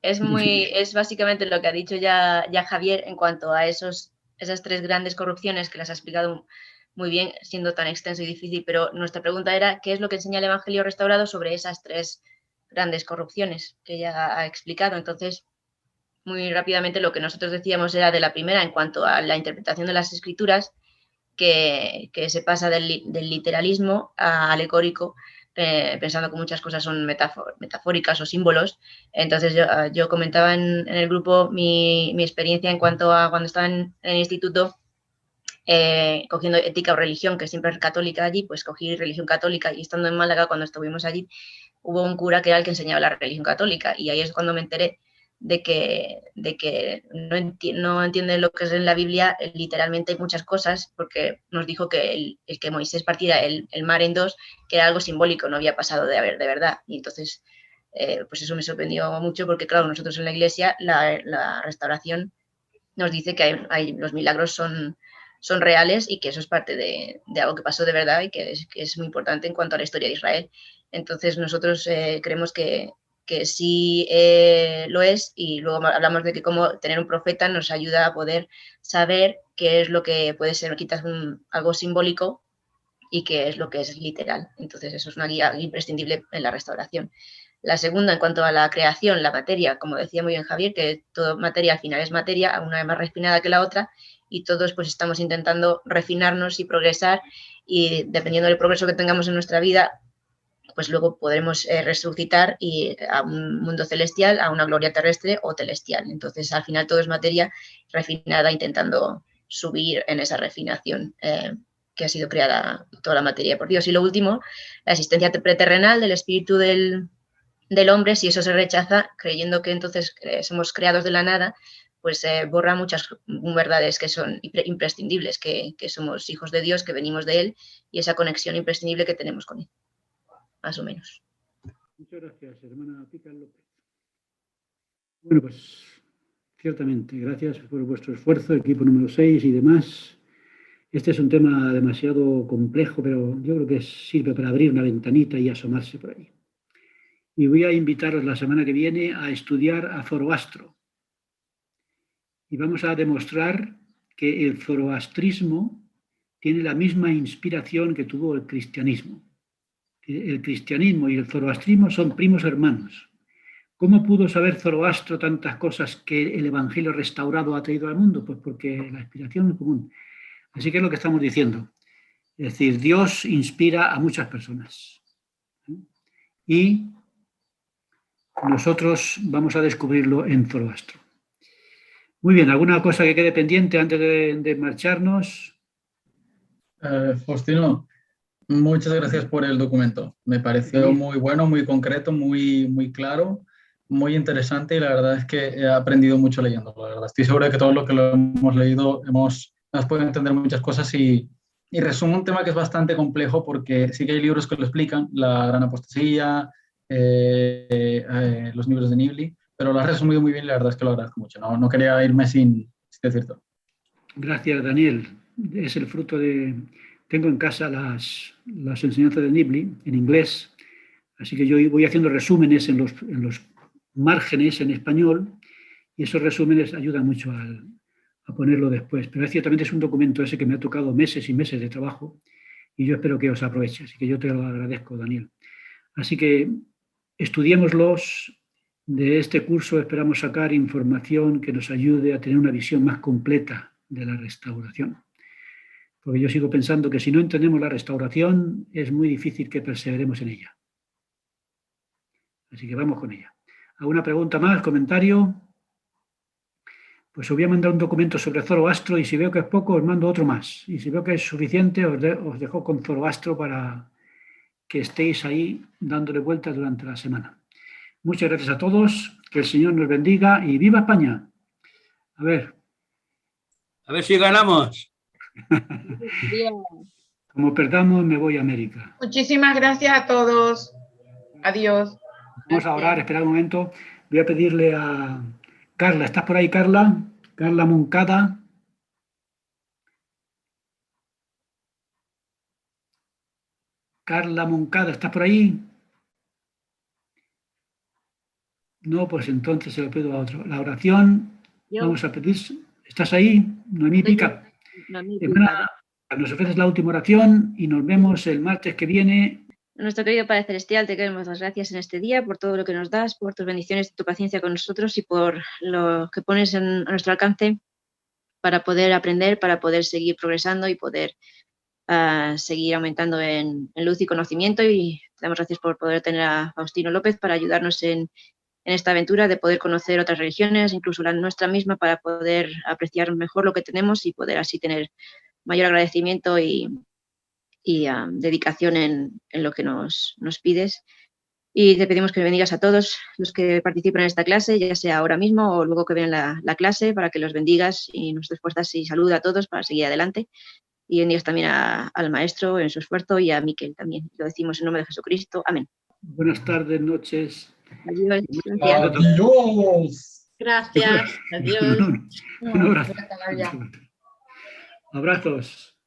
Es básicamente lo que ha dicho ya Javier en cuanto a esas 3 grandes corrupciones que las ha explicado muy bien, siendo tan extenso y difícil, pero nuestra pregunta era ¿qué es lo que enseña el Evangelio restaurado sobre esas 3 grandes corrupciones que ya ha explicado? Entonces, muy rápidamente lo que nosotros decíamos era de la primera en cuanto a la interpretación de las Escrituras, que se pasa del literalismo a alegórico, pensando que muchas cosas son metafóricas o símbolos. Entonces yo comentaba en el grupo mi experiencia en cuanto a cuando estaba en el instituto. cogiendo ética o religión, que siempre es católica allí, pues cogí religión católica, y estando en Málaga, cuando estuvimos allí, hubo un cura que era el que enseñaba la religión católica, y ahí es cuando me enteré de que no entiende lo que es en la Biblia. Literalmente hay muchas cosas, porque nos dijo que el que Moisés partiera el mar en dos, que era algo simbólico, no había pasado de verdad, y entonces pues eso me sorprendió mucho, porque claro, nosotros en la Iglesia la restauración nos dice que los milagros son reales, y que eso es parte de algo que pasó de verdad, y que es muy importante en cuanto a la historia de Israel. Entonces nosotros creemos que sí lo es, y luego hablamos de que como tener un profeta nos ayuda a poder saber qué es lo que puede ser quizás algo simbólico y qué es lo que es literal. Entonces eso es una guía imprescindible en la restauración. La segunda, en cuanto a la creación, la materia, como decía muy bien Javier, que toda materia al final es materia, una es más refinada que la otra, y todos pues estamos intentando refinarnos y progresar, y dependiendo del progreso que tengamos en nuestra vida, pues luego podremos resucitar y a un mundo celestial, a una gloria terrestre o celestial. Entonces al final todo es materia refinada, intentando subir en esa refinación que ha sido creada toda la materia por Dios. Y lo último, la existencia preterrenal del espíritu del hombre. Si eso se rechaza, creyendo que entonces somos creados de la nada, pues borra muchas verdades que son imprescindibles, que somos hijos de Dios, que venimos de Él, y esa conexión imprescindible que tenemos con Él, más o menos. Muchas gracias, hermana Pica López. Bueno, pues ciertamente, gracias por vuestro esfuerzo, equipo número 6 y demás. Este es un tema demasiado complejo, pero yo creo que sirve para abrir una ventanita y asomarse por ahí. Y voy a invitaros la semana que viene a estudiar a Zoroastro. Y vamos a demostrar que el zoroastrismo tiene la misma inspiración que tuvo el cristianismo. El cristianismo y el zoroastrismo son primos hermanos. ¿Cómo pudo saber Zoroastro tantas cosas que el Evangelio restaurado ha traído al mundo? Pues porque la inspiración es común. Así que es lo que estamos diciendo. Es decir, Dios inspira a muchas personas. Y nosotros vamos a descubrirlo en Zoroastro. Muy bien, ¿alguna cosa que quede pendiente antes de marcharnos? Faustino, muchas gracias por el documento. Me pareció muy bueno, muy concreto, muy claro, muy interesante, y la verdad es que he aprendido mucho leyéndolo. La verdad. Estoy seguro de que todo lo que lo hemos leído nos puede entender muchas cosas, y resume un tema que es bastante complejo, porque sí que hay libros que lo explican, la gran apostasía, los libros de Nibli, pero lo has resumido muy bien y la verdad es que lo agradezco mucho. No quería irme sin decir todo. Gracias, Daniel. Es el fruto de... Tengo en casa las enseñanzas de Nibli en inglés, así que yo voy haciendo resúmenes en los márgenes en español, y esos resúmenes ayudan mucho a ponerlo después. Pero ciertamente es un documento ese que me ha tocado meses y meses de trabajo, y yo espero que os aproveche. Así que yo te lo agradezco, Daniel. Así que estudiémoslos. De este curso esperamos sacar información que nos ayude a tener una visión más completa de la restauración. Porque yo sigo pensando que si no entendemos la restauración, es muy difícil que perseveremos en ella. Así que vamos con ella. ¿Alguna pregunta más? ¿Comentario? Pues os voy a mandar un documento sobre Zoroastro, y si veo que es poco, os mando otro más. Y si veo que es suficiente, os dejo con Zoroastro para que estéis ahí dándole vueltas durante la semana. Muchas gracias a todos, que el Señor nos bendiga y ¡viva España! A ver si ganamos. Como perdamos, me voy a América. Muchísimas gracias a todos. Adiós. Vamos a orar, esperad un momento. Voy a pedirle a Carla. ¿Estás por ahí, Carla? Carla Moncada. Carla Moncada, ¿estás por ahí? No, pues entonces se lo pido a otro. La oración, vamos a pedir. ¿Estás ahí? Noemí Pica. Nos ofreces la última oración y nos vemos el martes que viene. Nuestro querido Padre Celestial, te queremos dar las gracias en este día por todo lo que nos das, por tus bendiciones, tu paciencia con nosotros y por lo que pones a nuestro alcance para poder aprender, para poder seguir progresando y poder seguir aumentando en luz y conocimiento. Y te damos gracias por poder tener a Faustino López para ayudarnos en esta aventura de poder conocer otras religiones, incluso la nuestra misma, para poder apreciar mejor lo que tenemos y poder así tener mayor agradecimiento y dedicación en lo que nos pides. Y te pedimos que bendigas a todos los que participan en esta clase, ya sea ahora mismo o luego que vean la clase, para que los bendigas y nos des fuerzas y salud a todos para seguir adelante. Y bendigas también al maestro en su esfuerzo y a Miquel también. Lo decimos en nombre de Jesucristo. Amén. Buenas tardes, noches. Adiós. Adiós. Gracias. Adiós. Un abrazo. Abrazos.